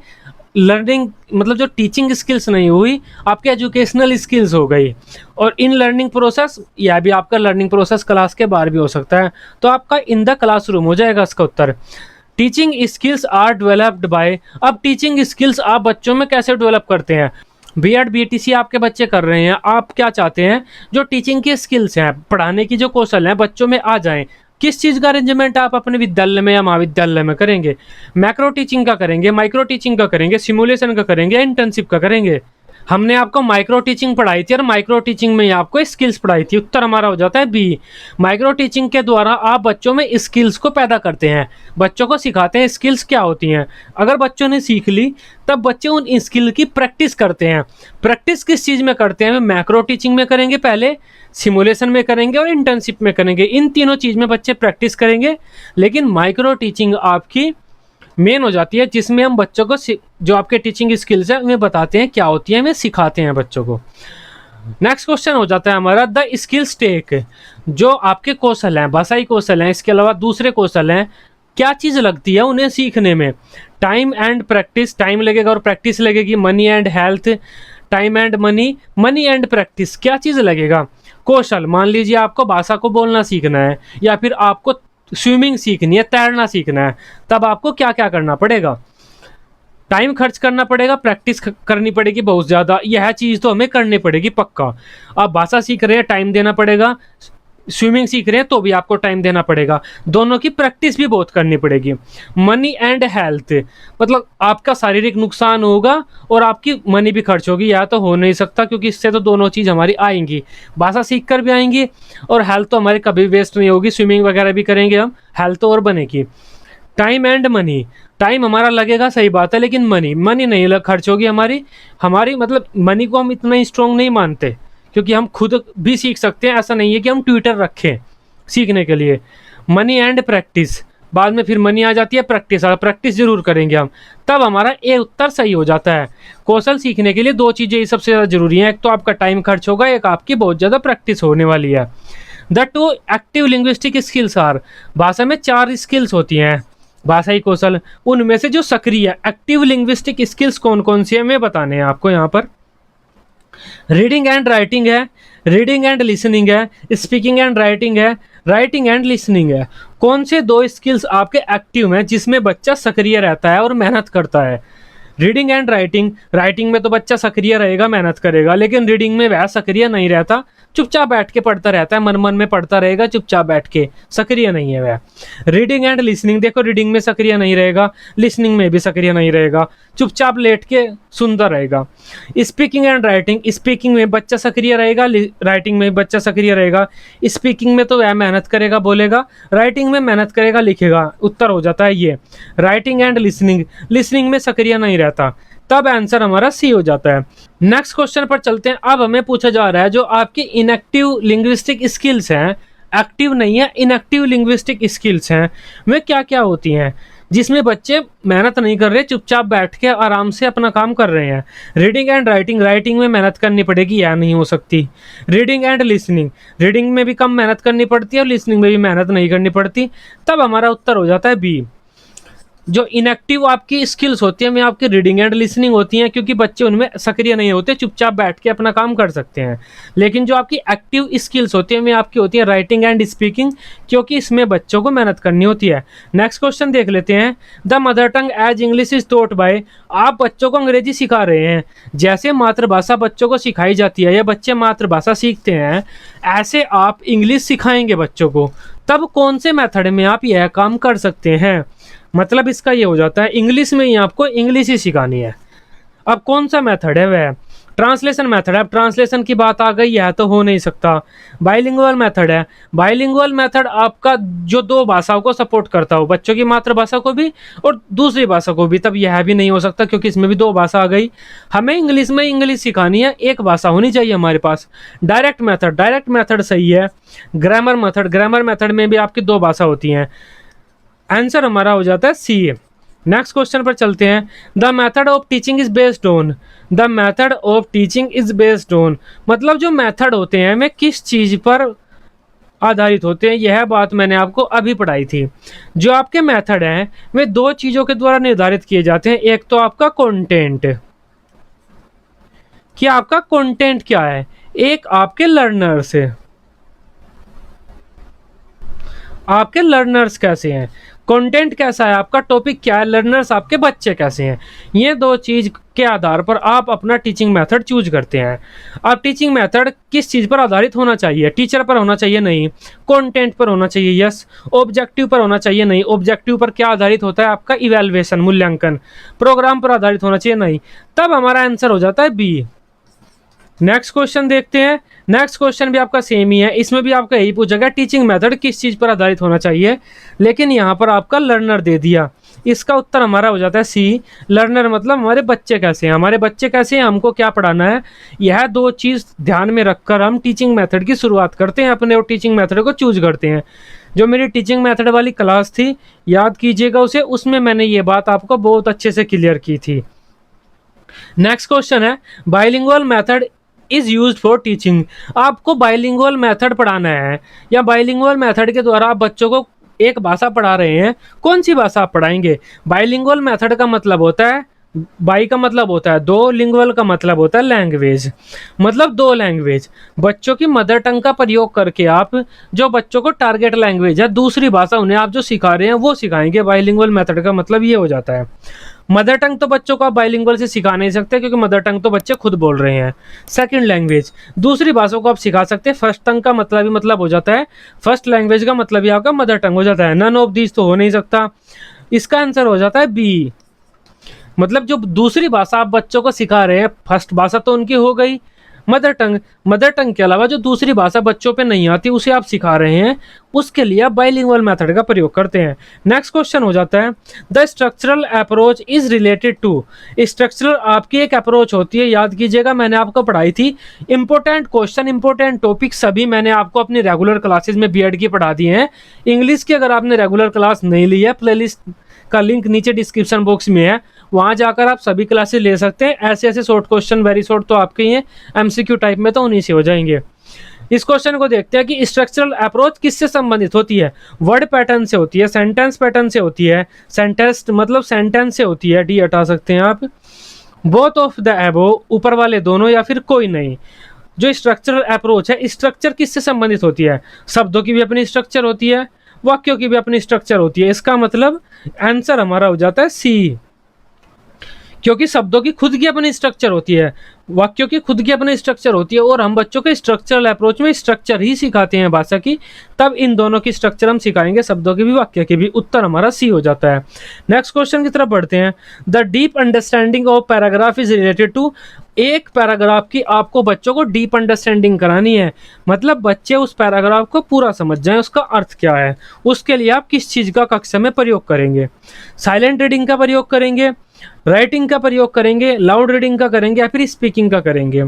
लर्निंग मतलब जो टीचिंग स्किल्स नहीं हुई, आपकी एजुकेशनल स्किल्स हो गई। और इन लर्निंग प्रोसेस, यह भी आपका लर्निंग प्रोसेस क्लास के बाहर भी हो सकता है, तो आपका इन द क्लासरूम हो जाएगा इसका उत्तर। Teaching skills are developed by. अब टीचिंग स्किल्स आप बच्चों में कैसे डेवलप करते हैं? बीएड बीटीसी आपके बच्चे कर रहे हैं, आप क्या चाहते हैं? जो टीचिंग की स्किल्स हैं, पढ़ाने की जो कौशल है बच्चों में आ जाएं। किस चीज़ का अरेंजमेंट आप अपने विद्यालय में या महाविद्यालय में करेंगे? मैक्रो टीचिंग का करेंगे, माइक्रो टीचिंग का करेंगे, सिमुलेशन का करेंगे, इंटर्नशिप का करेंगे? हमने आपको माइक्रो टीचिंग पढ़ाई थी और माइक्रो टीचिंग में आपको स्किल्स पढ़ाई थी। उत्तर हमारा हो जाता है बी। माइक्रो टीचिंग के द्वारा आप बच्चों में स्किल्स को पैदा करते हैं, बच्चों को सिखाते हैं स्किल्स क्या होती हैं। अगर बच्चों ने सीख ली तब बच्चे उन स्किल की प्रैक्टिस करते हैं। प्रैक्टिस किस चीज़ में करते हैं? मैक्रो टीचिंग में करेंगे पहले, सिमुलेशन में करेंगे और इंटर्नशिप में करेंगे। इन तीनों चीज़ में बच्चे प्रैक्टिस करेंगे। लेकिन माइक्रो टीचिंग आपकी मेन हो जाती है, जिसमें हम बच्चों को जो आपके टीचिंग स्किल्स है उन्हें बताते हैं क्या होती है, हमें सिखाते हैं बच्चों को। नेक्स्ट क्वेश्चन हो जाता है हमारा द स्किल्स टेक। जो आपके कौशल हैं, भाषाई कौशल हैं, इसके अलावा दूसरे कौशल हैं, क्या चीज़ लगती है उन्हें सीखने में? टाइम एंड प्रैक्टिस, टाइम लगेगा और प्रैक्टिस लगेगी। Money and health, time and money, money and practice, क्या चीज़ लगेगा? कौशल। मान लीजिए आपको भाषा को बोलना सीखना है या फिर आपको स्विमिंग सीखनी है, तैरना सीखना है, तब आपको क्या क्या करना पड़ेगा? टाइम खर्च करना पड़ेगा, प्रैक्टिस करनी पड़ेगी बहुत ज़्यादा, यह चीज़ तो हमें करनी पड़ेगी पक्का। आप भाषा सीख रहे हैं, टाइम देना पड़ेगा, स्विमिंग सीख रहे हैं तो भी आपको टाइम देना पड़ेगा, दोनों की प्रैक्टिस भी बहुत करनी पड़ेगी। मनी एंड हेल्थ, मतलब आपका शारीरिक नुकसान होगा और आपकी मनी भी खर्च होगी, या तो हो नहीं सकता, क्योंकि इससे तो दोनों चीज़ हमारी आएंगी, भाषा सीख कर भी आएंगी और हेल्थ तो हमारी कभी वेस्ट नहीं होगी, स्विमिंग वगैरह भी करेंगे हम, हेल्थ तो और बनेगी। टाइम एंड मनी, टाइम हमारा लगेगा सही बात है, लेकिन मनी नहीं खर्च होगी हमारी मतलब मनी को हम इतना स्ट्रॉन्ग नहीं मानते, क्योंकि हम खुद भी सीख सकते हैं, ऐसा नहीं है कि हम ट्यूटर रखें सीखने के लिए। मनी एंड प्रैक्टिस, बाद में फिर मनी आ जाती है, प्रैक्टिस जरूर करेंगे हम, तब हमारा ए उत्तर सही हो जाता है। कौशल सीखने के लिए दो चीज़ें सबसे ज़्यादा जरूरी हैं, एक तो आपका टाइम खर्च होगा, एक आपकी बहुत ज़्यादा प्रैक्टिस होने वाली है। The two active linguistic skills are. भाषा में 4 स्किल्स होती हैं भाषाई कौशल, उनमें से जो सक्रिय एक्टिव लिंग्विस्टिक स्किल्स कौन कौन सी है मैं बताने हैं आपको यहाँ पर। रीडिंग एंड राइटिंग है, रीडिंग एंड लिसनिंग है, स्पीकिंग एंड राइटिंग है, राइटिंग एंड लिसनिंग है। कौन से दो स्किल्स आपके एक्टिव हैं जिसमें बच्चा सक्रिय रहता है और मेहनत करता है? रीडिंग एंड राइटिंग, राइटिंग में तो बच्चा सक्रिय रहेगा, मेहनत करेगा, लेकिन रीडिंग में वह सक्रिय नहीं रहता, चुपचाप बैठ के पढ़ता रहता है, मन मन में पढ़ता रहेगा चुपचाप बैठ के, सक्रिय नहीं है वह। रीडिंग एंड लिसनिंग, देखो रीडिंग में सक्रिय नहीं रहेगा, लिसनिंग में भी सक्रिय नहीं रहेगा, चुपचाप लेट के सुनता रहेगा। स्पीकिंग एंड राइटिंग, स्पीकिंग में बच्चा सक्रिय रहेगा, राइटिंग में बच्चा सक्रिय रहेगा। स्पीकिंग में तो वह मेहनत करेगा, बोलेगा, राइटिंग में मेहनत करेगा, लिखेगा। उत्तर हो जाता है ये राइटिंग एंड लिसनिंग, लिसनिंग में सक्रिय नहीं रहता, तब आंसर हमारा सी हो जाता है। नेक्स्ट क्वेश्चन पर चलते हैं। अब हमें पूछा जा रहा है जो आपकी इनएक्टिव लिंग्विस्टिक स्किल्स हैं, एक्टिव नहीं है, इनएक्टिव लिंग्विस्टिक स्किल्स हैं, वे क्या क्या होती हैं जिसमें बच्चे मेहनत नहीं कर रहे, चुपचाप बैठ के आराम से अपना काम कर रहे हैं? रीडिंग एंड राइटिंग, राइटिंग में मेहनत करनी पड़ेगी, या नहीं हो सकती। रीडिंग एंड लिसनिंग, रीडिंग में भी कम मेहनत करनी पड़ती है और लिसनिंग में भी मेहनत नहीं करनी पड़ती, तब हमारा उत्तर हो जाता है बी। जो इनएक्टिव आपकी स्किल्स होती हैं वे आपकी रीडिंग एंड लिसनिंग होती हैं, क्योंकि बच्चे उनमें सक्रिय नहीं होते, चुपचाप बैठ के अपना काम कर सकते हैं। लेकिन जो आपकी एक्टिव स्किल्स होती हैं वे आपकी होती है राइटिंग एंड स्पीकिंग, क्योंकि इसमें बच्चों को मेहनत करनी होती है। नेक्स्ट क्वेश्चन देख लेते हैं। The mother tongue as English is taught by, आप बच्चों को अंग्रेजी सिखा रहे हैं, जैसे मातृभाषा बच्चों को सिखाई जाती है या बच्चे मातृभाषा सीखते हैं, ऐसे आप इंग्लिश सिखाएंगे बच्चों को, तब कौन से मेथड में आप यह काम कर सकते हैं? मतलब इसका ये हो जाता है इंग्लिश में ही आपको इंग्लिश ही सिखानी है। अब कौन सा मेथड है वह? ट्रांसलेशन मेथड है। अब ट्रांसलेशन की बात आ गई है तो हो नहीं सकता। बाइलिंगुअल मेथड है। बाइलिंगुअल मेथड आपका जो दो भाषाओं को सपोर्ट करता हो, बच्चों की मातृभाषा को भी और दूसरी भाषा को भी, तब यह भी नहीं हो सकता क्योंकि इसमें भी दो भाषा आ गई। हमें इंग्लिश में इंग्लिश सिखानी है, एक भाषा होनी चाहिए हमारे पास। डायरेक्ट मेथड, डायरेक्ट मेथड सही है। ग्रामर मेथड, ग्रामर मेथड में भी आपकी दो भाषा होती हैं। आंसर हमारा हो जाता है सी। नेक्स्ट क्वेश्चन पर चलते हैं। The method of teaching is based on, the method of teaching is based on, मतलब जो मेथड होते हैं वे किस चीज पर आधारित होते हैं, यह बात मैंने आपको अभी पढ़ाई थी। जो आपके मेथड हैं वे दो चीजों के द्वारा निर्धारित किए जाते हैं। एक तो आपका कंटेंट, कि आपका कंटेंट क्या है, एक आपके लर्नर्स है, आपके लर्नर्स कैसे हैं, कंटेंट कैसा है, आपका टॉपिक क्या है, लर्नर्स आपके बच्चे कैसे हैं। ये दो चीज के आधार पर आप अपना टीचिंग मेथड चूज करते हैं। अब टीचिंग मेथड किस चीज पर आधारित होना चाहिए? टीचर पर होना चाहिए? नहीं। कंटेंट पर होना चाहिए? यस। ऑब्जेक्टिव पर होना चाहिए? नहीं। ऑब्जेक्टिव पर क्या आधारित होता है? आपका इवैल्यूएशन, मूल्यांकन। प्रोग्राम पर आधारित होना चाहिए? नहीं। तब हमारा आंसर हो जाता है बी। नेक्स्ट क्वेश्चन देखते हैं। नेक्स्ट क्वेश्चन भी आपका सेम ही है, इसमें भी आपका यही पूछा गया टीचिंग मेथड किस चीज पर आधारित होना चाहिए, लेकिन यहाँ पर आपका लर्नर दे दिया। इसका उत्तर हमारा हो जाता है सी। लर्नर मतलब हमारे बच्चे कैसे हैं, हमारे बच्चे कैसे हैं, हमको क्या पढ़ाना है, यह दो चीज ध्यान में रखकर हम टीचिंग मेथड की शुरुआत करते हैं अपने और टीचिंग मेथड को चूज करते हैं। जो मेरी टीचिंग मेथड वाली क्लास थी, याद कीजिएगा उसे, उसमें मैंने ये बात आपको बहुत अच्छे से क्लियर की थी। नेक्स्ट क्वेश्चन है bilingual method is used for teaching. आपको बाइलिंगुअल मेथड पढ़ाना है या बाइलिंगुअल मेथड के द्वारा आप बच्चों को एक भाषा पढ़ा रहे हैं, कौन सी भाषा आप पढ़ाएंगे? बाइलिंगुअल मेथड का मतलब होता है, बाई का मतलब होता है दो, लिंगुअल का मतलब होता है लैंग्वेज, मतलब दो लैंग्वेज। बच्चों की मदर टंग का प्रयोग करके आप जो बच्चों को टारगेट लैंग्वेज है, दूसरी भाषा उन्हें आप जो सिखा रहे हैं वो सिखाएंगे। बाइलिंगुअल मेथड का मतलब ये हो जाता है। मदर टंग तो बच्चों को आप बाइलिंगुअल से सिखा नहीं सकते क्योंकि मदर टंग तो बच्चे खुद बोल रहे हैं। सेकंड लैंग्वेज, दूसरी भाषाओं को आप सिखा सकते हैं। फर्स्ट टंग का मतलब ही मतलब हो जाता है, फर्स्ट लैंग्वेज का मतलब ही आपका मदर टंग हो जाता है। नन ऑफ दीज तो हो नहीं सकता। इसका आंसर हो जाता है बी। मतलब जो दूसरी भाषा आप बच्चों को सिखा रहे हैं, फर्स्ट भाषा तो उनकी हो गई मदर टंग, मदर टंग के अलावा जो दूसरी भाषा बच्चों पे नहीं आती उसे आप सिखा रहे हैं, उसके लिए आप बाइलिंगुअल मेथड का प्रयोग करते हैं। नेक्स्ट क्वेश्चन हो जाता है the structural approach is related to. Structural आपकी एक अप्रोच होती है, याद कीजिएगा मैंने आपको पढ़ाई थी। इंपॉर्टेंट क्वेश्चन, इंपॉर्टेंट टॉपिक सभी मैंने आपको अपनी रेगुलर क्लासेज में बीएड की पढ़ा दी हैं। इंग्लिश की अगर आपने रेगुलर क्लास नहीं ली है, प्लेलिस्ट का लिंक नीचे डिस्क्रिप्शन बॉक्स में है, वहां जाकर आप सभी क्लासेस ले सकते हैं। ऐसे ऐसे शॉर्ट क्वेश्चन, वेरी शॉर्ट तो आपके ही हैं, एमसीक्यू टाइप में तो उन्हीं से हो जाएंगे। इस क्वेश्चन को देखते हैं कि स्ट्रक्चरल अप्रोच किससे संबंधित होती है? वर्ड पैटर्न से होती है, सेंटेंस पैटर्न से होती है, सेंटेंस मतलब सेंटेंस से होती है, डी हटा सकते हैं आप, बोथ ऑफ द एबो, ऊपर वाले दोनों या फिर कोई नहीं। जो स्ट्रक्चरल अप्रोच है, स्ट्रक्चर किससे संबंधित होती है? शब्दों की भी अपनी स्ट्रक्चर होती है, वाक्यों की भी अपनी स्ट्रक्चर होती है। इसका मतलब आंसर हमारा हो जाता है सी, क्योंकि शब्दों की खुद की अपनी स्ट्रक्चर होती है, वाक्यों की खुद की अपनी स्ट्रक्चर होती है, और हम बच्चों के स्ट्रक्चरल अप्रोच में स्ट्रक्चर ही सिखाते हैं भाषा की, तब इन दोनों की स्ट्रक्चर हम सिखाएंगे, शब्दों की भी वाक्य की भी। उत्तर हमारा सी हो जाता है। नेक्स्ट क्वेश्चन की तरफ बढ़ते हैं। The deep understanding of paragraph is related to, एक पैराग्राफ की आपको बच्चों को डीप अंडरस्टैंडिंग करानी है, मतलब बच्चे उस पैराग्राफ को पूरा समझ जाएं, उसका अर्थ क्या है। उसके लिए आप किस चीज़ का कक्षा में प्रयोग करेंगे? साइलेंट रीडिंग का प्रयोग करेंगे, राइटिंग का प्रयोग करेंगे, लाउड रीडिंग का करेंगे, या फिर स्पीकिंग का करेंगे?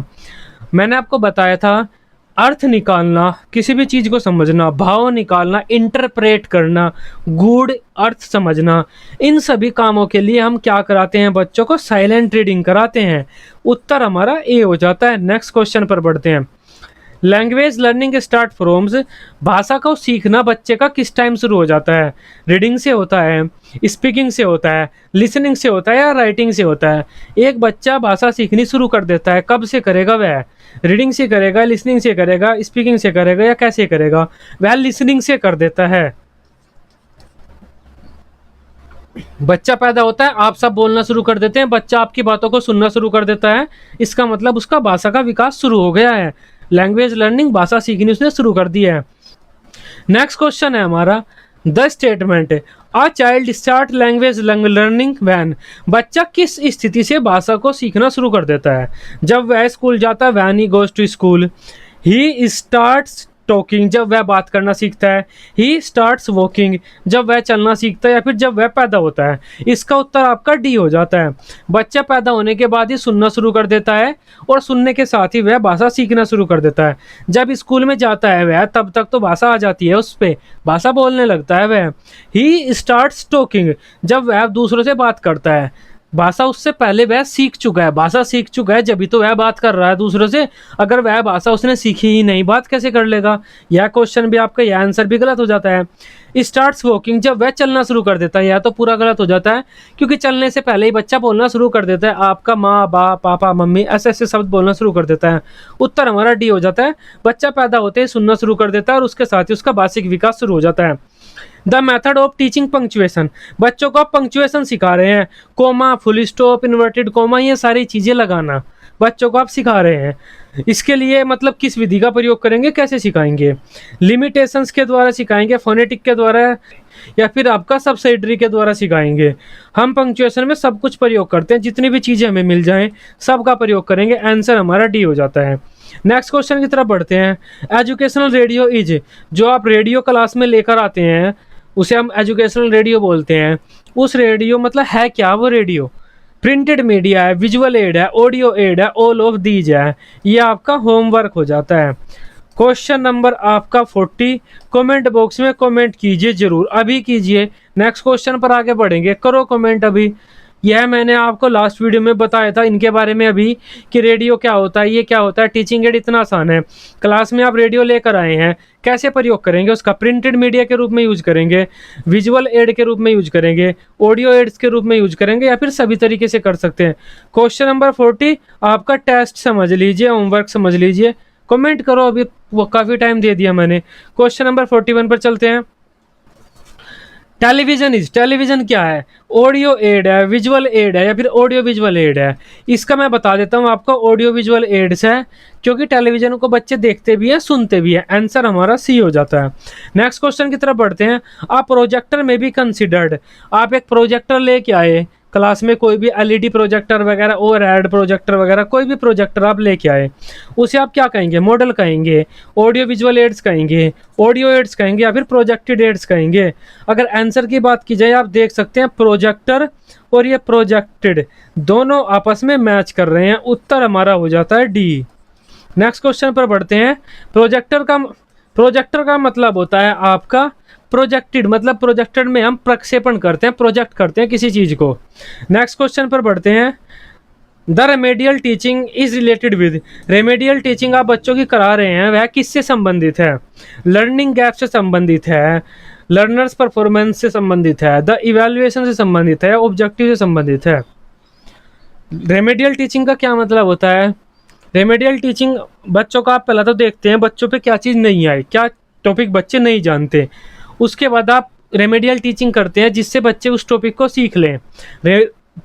मैंने आपको बताया था, अर्थ निकालना, किसी भी चीज़ को समझना, भाव निकालना, इंटरप्रेट करना, गूढ़ अर्थ समझना, इन सभी कामों के लिए हम क्या कराते हैं? बच्चों को साइलेंट रीडिंग कराते हैं। उत्तर हमारा ए हो जाता है। नेक्स्ट क्वेश्चन पर बढ़ते हैं। लैंग्वेज लर्निंग स्टार्ट फ्रॉम्स, भाषा को सीखना बच्चे का किस टाइम शुरू हो जाता है? रीडिंग से होता है, स्पीकिंग से होता है, लिसनिंग से होता है, या राइटिंग से होता है? एक बच्चा भाषा सीखनी शुरू कर देता है, कब से करेगा वह? रीडिंग से करेगा, लिसनिंग से करेगा, स्पीकिंग से करेगा, या कैसे करेगा? वह लिसनिंग से कर देता है। बच्चा पैदा होता है, आप सब बोलना शुरू कर देते हैं, बच्चा आपकी बातों को सुनना शुरू कर देता है, इसका मतलब उसका भाषा का विकास शुरू हो गया है। लैंग्वेज लर्निंग, भाषा सीखनी उसने शुरू कर दी है। नेक्स्ट क्वेश्चन है हमारा, the statement a child start language learning when, बच्चा किस स्थिति से भाषा को सीखना शुरू कर देता है? जब वह स्कूल जाता है, when he goes to school. He starts talking, जब वह बात करना सीखता है। ही स्टार्ट्स वॉकिंग, जब वह चलना सीखता है, या फिर जब वह पैदा होता है? इसका उत्तर आपका डी हो जाता है। बच्चा पैदा होने के बाद ही सुनना शुरू कर देता है, और सुनने के साथ ही वह भाषा सीखना शुरू कर देता है। जब स्कूल में जाता है वह, तब तक तो भाषा आ जाती है, उस पर भाषा बोलने लगता है वह। ही स्टार्ट्स टॉकिंग, जब वह दूसरों से बात करता है, भाषा उससे पहले वह सीख चुका है, भाषा सीख चुका है, जब तो वह बात कर रहा है दूसरों से। अगर वह भाषा उसने सीखी ही नहीं, बात कैसे कर लेगा? यह क्वेश्चन भी आपका, यह आंसर भी गलत हो जाता है। स्टार्ट्स वॉकिंग, जब वह चलना शुरू कर देता है, यह तो पूरा गलत हो जाता है, क्योंकि चलने से पहले ही बच्चा बोलना शुरू कर देता है, आपका माँ, बाप, पापा, मम्मी, ऐसे ऐसे शब्द बोलना शुरू कर देता है। उत्तर हमारा डी हो जाता है। बच्चा पैदा होते ही सुनना शुरू कर देता है, और उसके साथ ही उसका भाषिक विकास शुरू हो जाता है। The method of teaching punctuation, बच्चों को आप पंक्चुएशन सिखा रहे हैं, comma, full stop, inverted comma, ये सारी चीज़ें लगाना बच्चों को आप सिखा रहे हैं। इसके लिए मतलब किस विधि का प्रयोग करेंगे, कैसे सिखाएंगे? लिमिटेशंस के द्वारा सिखाएंगे, फोनेटिक के द्वारा, या फिर आपका सब्सिडरी के द्वारा सिखाएंगे? हम पंक्चुएशन में सब कुछ प्रयोग करते हैं, जितनी भी चीज़ें हमें मिल जाएं सब का प्रयोग करेंगे। आंसर हमारा डी हो जाता है। नेक्स्ट क्वेश्चन की तरफ बढ़ते हैं। एजुकेशनल रेडियो इज, जो आप रेडियो क्लास में लेकर आते हैं उसे हम एजुकेशनल रेडियो बोलते हैं। उस रेडियो मतलब है क्या वो रेडियो? प्रिंटेड मीडिया है, विजुअल एड है, ऑडियो एड है, ऑल ऑफ दीज है। ये आपका होमवर्क हो जाता है। क्वेश्चन नंबर आपका 40, कमेंट बॉक्स में कमेंट कीजिए, जरूर अभी कीजिए। नेक्स्ट क्वेश्चन पर आगे बढ़ेंगे, करो कमेंट अभी। यह मैंने आपको लास्ट वीडियो में बताया था इनके बारे में अभी, कि रेडियो क्या होता है, ये क्या होता है। टीचिंग एड इतना आसान है, क्लास में आप रेडियो लेकर आए हैं, कैसे प्रयोग करेंगे उसका? प्रिंटेड मीडिया के रूप में यूज करेंगे, विजुअल एड के रूप में यूज करेंगे, ऑडियो एड्स के रूप में यूज करेंगे, या फिर सभी तरीके से कर सकते हैं। क्वेश्चन नंबर 40 आपका टेस्ट समझ लीजिए, होमवर्क समझ लीजिए, कमेंट करो, अभी वो काफ़ी टाइम दे दिया मैंने। क्वेश्चन नंबर 41 पर चलते हैं। टेलीविजन इज, टेलीविजन क्या है? ऑडियो एड है, विजुअल एड है, या फिर ऑडियो विजुअल एड है? इसका मैं बता देता हूँ आपको, ऑडियो विजुअल एड्स है, क्योंकि टेलीविजन को बच्चे देखते भी हैं, सुनते भी हैं। आंसर हमारा सी हो जाता है। नेक्स्ट क्वेश्चन की तरफ बढ़ते हैं। आप प्रोजेक्टर में भी कंसिडर्ड, आप एक प्रोजेक्टर लेके आए क्लास में, कोई भी एलईडी प्रोजेक्टर वगैरह, ओवरहेड प्रोजेक्टर वगैरह, कोई भी प्रोजेक्टर आप लेके आए, उसे आप क्या कहेंगे? मॉडल कहेंगे, ऑडियो विजुअल एड्स कहेंगे, ऑडियो एड्स कहेंगे, या फिर प्रोजेक्टेड एड्स कहेंगे? अगर आंसर की बात की जाए, आप देख सकते हैं प्रोजेक्टर और ये प्रोजेक्टेड दोनों आपस में मैच कर रहे हैं। उत्तर हमारा हो जाता है डी। नेक्स्ट क्वेश्चन पर बढ़ते हैं। प्रोजेक्टर का मतलब होता है आपका प्रोजेक्टेड, मतलब प्रोजेक्टेड में हम प्रक्षेपण करते हैं, प्रोजेक्ट करते हैं किसी चीज़ को। नेक्स्ट क्वेश्चन पर बढ़ते हैं। The remedial teaching is related with, remedial teaching आप बच्चों की करा रहे हैं, वह किससे संबंधित है? लर्निंग गैप से संबंधित है, लर्नर्स परफॉर्मेंस से संबंधित है, द इवैल्यूएशन से संबंधित है, ऑब्जेक्टिव से संबंधित है? रेमेडियल टीचिंग का क्या मतलब होता है? रेमेडियल टीचिंग बच्चों का आप पहला तो देखते हैं बच्चों पे क्या चीज़ नहीं आई, क्या टॉपिक बच्चे नहीं जानते, उसके बाद आप रेमेडियल टीचिंग करते हैं जिससे बच्चे उस टॉपिक को सीख लें।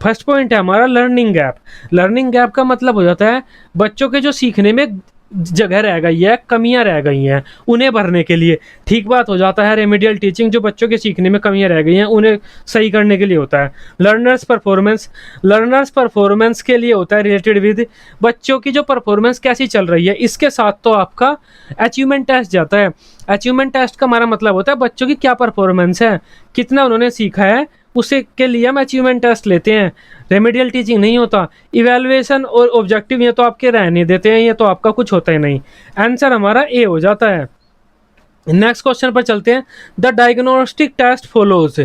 फर्स्ट पॉइंट है हमारा लर्निंग गैप। लर्निंग गैप का मतलब हो जाता है बच्चों के जो सीखने में जगह रह गई है, कमियां रह गई हैं, उन्हें भरने के लिए ठीक बात हो जाता है रेमेडियल टीचिंग। जो बच्चों के सीखने में कमियां रह गई हैं उन्हें सही करने के लिए होता है। लर्नर्स परफॉर्मेंस, लर्नर्स परफॉर्मेंस के लिए होता है रिलेटेड विद बच्चों की जो परफॉर्मेंस कैसी चल रही है। इसके साथ तो आपका अचीवमेंट टेस्ट जाता है। अचीवमेंट टेस्ट का हमारा मतलब होता है बच्चों की क्या परफॉर्मेंस है, कितना उन्होंने सीखा है, उसे के लिए हम अचीवमेंट टेस्ट लेते हैं। रेमेडियल टीचिंग नहीं होता। इवैल्यूएशन और ऑब्जेक्टिव ये तो आपके रहने देते हैं, ये तो आपका कुछ होता ही नहीं। आंसर हमारा ए हो जाता है। नेक्स्ट क्वेश्चन पर चलते हैं। The diagnostic test follows.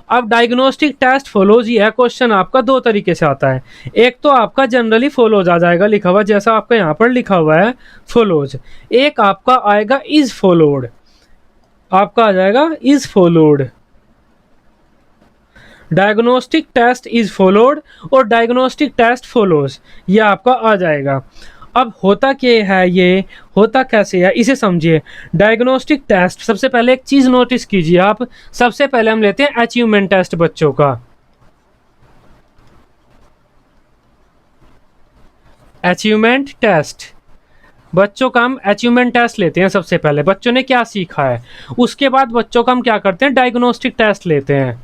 अब डायग्नोस्टिक टेस्ट फॉलोज यह क्वेश्चन आपका दो तरीके से आता है। एक तो आपका जनरली फॉलोज आ जाएगा लिखा हुआ, जैसा आपका यहाँ पर लिखा हुआ है फॉलोज। एक आपका आएगा इज फॉलोड, आपका आ जाएगा is followed. Diagnostic test is followed और डायग्नोस्टिक टेस्ट फॉलोज, ये आपका आ जाएगा। अब होता क्या है, ये होता कैसे है इसे समझिए। डायग्नोस्टिक टेस्ट, सबसे पहले एक चीज नोटिस कीजिए आप, सबसे पहले हम लेते हैं अचीवमेंट टेस्ट बच्चों का। अचीवमेंट टेस्ट, बच्चों का हम अचीवमेंट टेस्ट लेते हैं। सबसे पहले बच्चों ने क्या सीखा है, उसके बाद बच्चों का हम क्या करते हैं, डायग्नोस्टिक टेस्ट लेते हैं।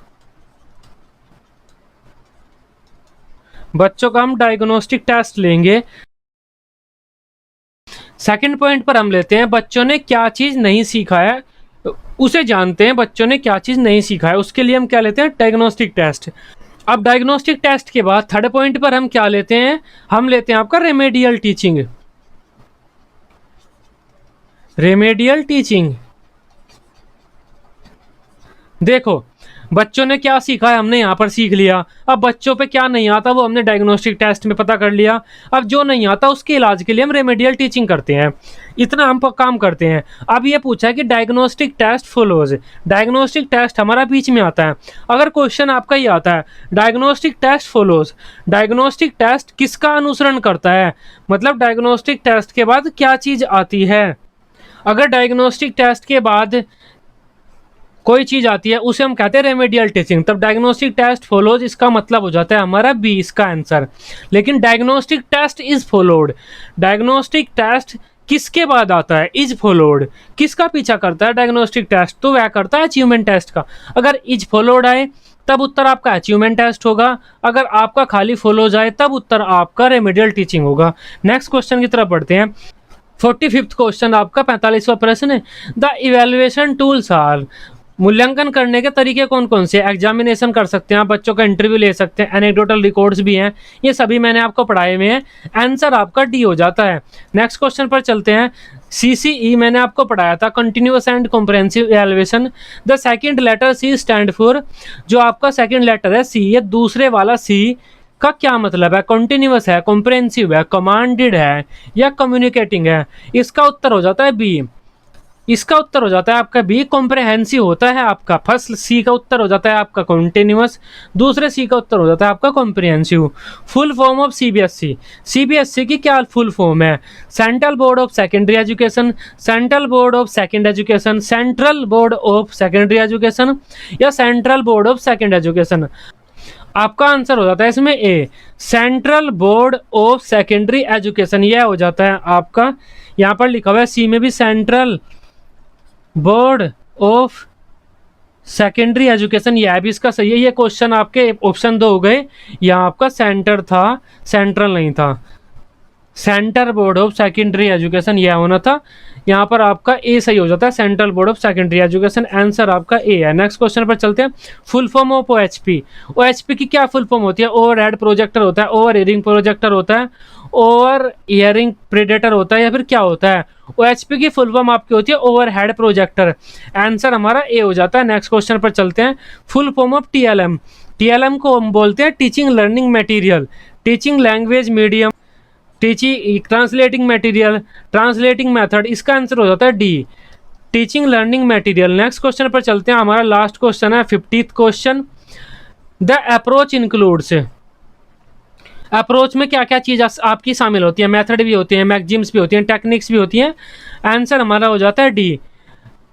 बच्चों का हम डायग्नोस्टिक टेस्ट लेंगे। सेकंड पॉइंट पर हम लेते हैं बच्चों ने क्या चीज नहीं सीखा है, उसे जानते हैं बच्चों ने क्या चीज नहीं सीखा है, उसके लिए हम क्या लेते हैं, डायग्नोस्टिक टेस्ट। अब डायग्नोस्टिक टेस्ट के बाद थर्ड पॉइंट पर हम क्या लेते हैं, हम लेते हैं आपका रेमेडियल टीचिंग। रेमेडियल टीचिंग, देखो बच्चों ने क्या सीखा है हमने यहाँ पर सीख लिया। अब बच्चों पे क्या नहीं आता वो हमने डायग्नोस्टिक टेस्ट में पता कर लिया। अब जो नहीं आता उसके इलाज के लिए हम रेमेडियल टीचिंग करते हैं। इतना हम काम करते हैं। अब ये पूछा है कि diagnostic test follows, diagnostic test हमारा बीच में आता है। अगर क्वेश्चन आपका ये आता है diagnostic test follows, diagnostic test किसका अनुसरण करता है, मतलब डायग्नोस्टिक टेस्ट के बाद क्या चीज़ आती है। अगर डायग्नोस्टिक टेस्ट के बाद कोई चीज आती है उसे हम कहते हैं रेमेडियल टीचिंग, तब डायग्नोस्टिक टेस्ट फॉलोज इसका मतलब हो जाता है हमारा बी इसका आंसर। लेकिन diagnostic test is followed, diagnostic test किसके बाद आता है, इज फॉलोड। किसका पीछा करता है डायग्नोस्टिक टेस्ट, तो वह करता है अचीवमेंट टेस्ट का। अगर इज फॉलोड आए तब उत्तर आपका अचीवमेंट टेस्ट होगा, अगर आपका खाली फॉलो जाए तब उत्तर आपका रेमेडियल टीचिंग होगा। नेक्स्ट क्वेश्चन की तरफ बढ़ते हैं। 45th क्वेश्चन आपका 45वां प्रश्न है। द इवेल्युएशन टूल्स आर, मूल्यांकन करने के तरीके कौन कौन से। एग्जामिनेशन कर सकते हैं आप, बच्चों का इंटरव्यू ले सकते हैं, एनेक्डोटल रिकॉर्ड्स भी हैं, ये सभी मैंने आपको पढ़ाए हुए हैं। आंसर आपका डी हो जाता है। नेक्स्ट क्वेश्चन पर चलते हैं। CCE मैंने आपको पढ़ाया था, continuous and comprehensive evaluation. The second letter C stand for, जो आपका सेकंड लेटर है सी, ये दूसरे वाला सी का क्या मतलब है, कंटिन्यूअस है, कॉम्प्रिहेंसिव है, कमांडेड है या कम्युनिकेटिंग है। इसका उत्तर हो जाता है बी, इसका उत्तर हो जाता है आपका बी, कॉम्प्रिहेंसिव होता है आपका। फर्स्ट सी का उत्तर हो जाता है आपका कंटिन्यूअस, दूसरे सी का उत्तर हो जाता है आपका comprehensive. Full form of CBSE, CBSE की क्या फुल फॉर्म है, central board of secondary education, central board of second education, central board of secondary education या central board of second education. आपका आंसर हो जाता है इसमें A, central board of secondary education, यह हो जाता है आपका। यहाँ पर लिखा हुआ है सी में भी central board of secondary education, यह भी इसका सही है। ये क्वेश्चन आपके ऑप्शन 2 हो गए, यहाँ आपका सेंटर था, सेंट्रल नहीं था। Centre board of secondary education यह होना था, यहाँ पर आपका ए सही हो जाता है, central board of secondary education. Answer आपका ए है। नेक्स्ट क्वेश्चन पर चलते हैं। Full form of OHP, OHP की क्या फुल फॉर्म होती है, ओवर हेड प्रोजेक्टर होता है, ओवर हियरिंग प्रोजेक्टर होता है, ओवर हियरिंग प्रेडेटर होता है या फिर क्या होता है। OHP की फुल फॉर्म आपकी होती है ओवर हेड प्रोजेक्टर। आंसर हमारा ए हो जाता है। नेक्स्ट क्वेश्चन पर चलते हैं। Full form of TLM, TLM को हम बोलते हैं teaching learning material, teaching language medium, teaching translating material, translating method. इसका आंसर हो जाता है D, teaching learning material. Next question पर चलते हैं। हमारा लास्ट क्वेश्चन है 50th question. The approach includes, approach में क्या क्या चीज़ आपकी शामिल होती है, मेथड भी होती है, मैगजिम्स भी होती हैं, टेक्निक्स भी होती हैं। आंसर हमारा हो जाता है डी।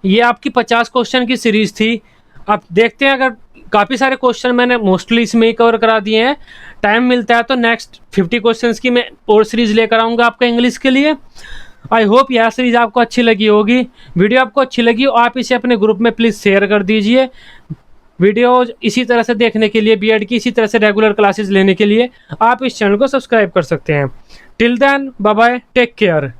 ये आपकी 50 क्वेश्चन की सीरीज थी। अब देखते हैं, अगर काफ़ी सारे क्वेश्चन मैंने मोस्टली इसमें ही कवर करा दिए हैं, टाइम मिलता है तो नेक्स्ट 50 क्वेश्चंस की मैं और सीरीज लेकर आऊँगा आपका इंग्लिश के लिए। आई होप यह सीरीज आपको अच्छी लगी होगी। वीडियो आपको अच्छी लगी हो आप इसे अपने ग्रुप में प्लीज़ शेयर कर दीजिए। वीडियो इसी तरह से देखने के लिए, बीएड की इसी तरह से रेगुलर क्लासेस लेने के लिए आप इस चैनल को सब्सक्राइब कर सकते हैं। Till then bye bye, take care.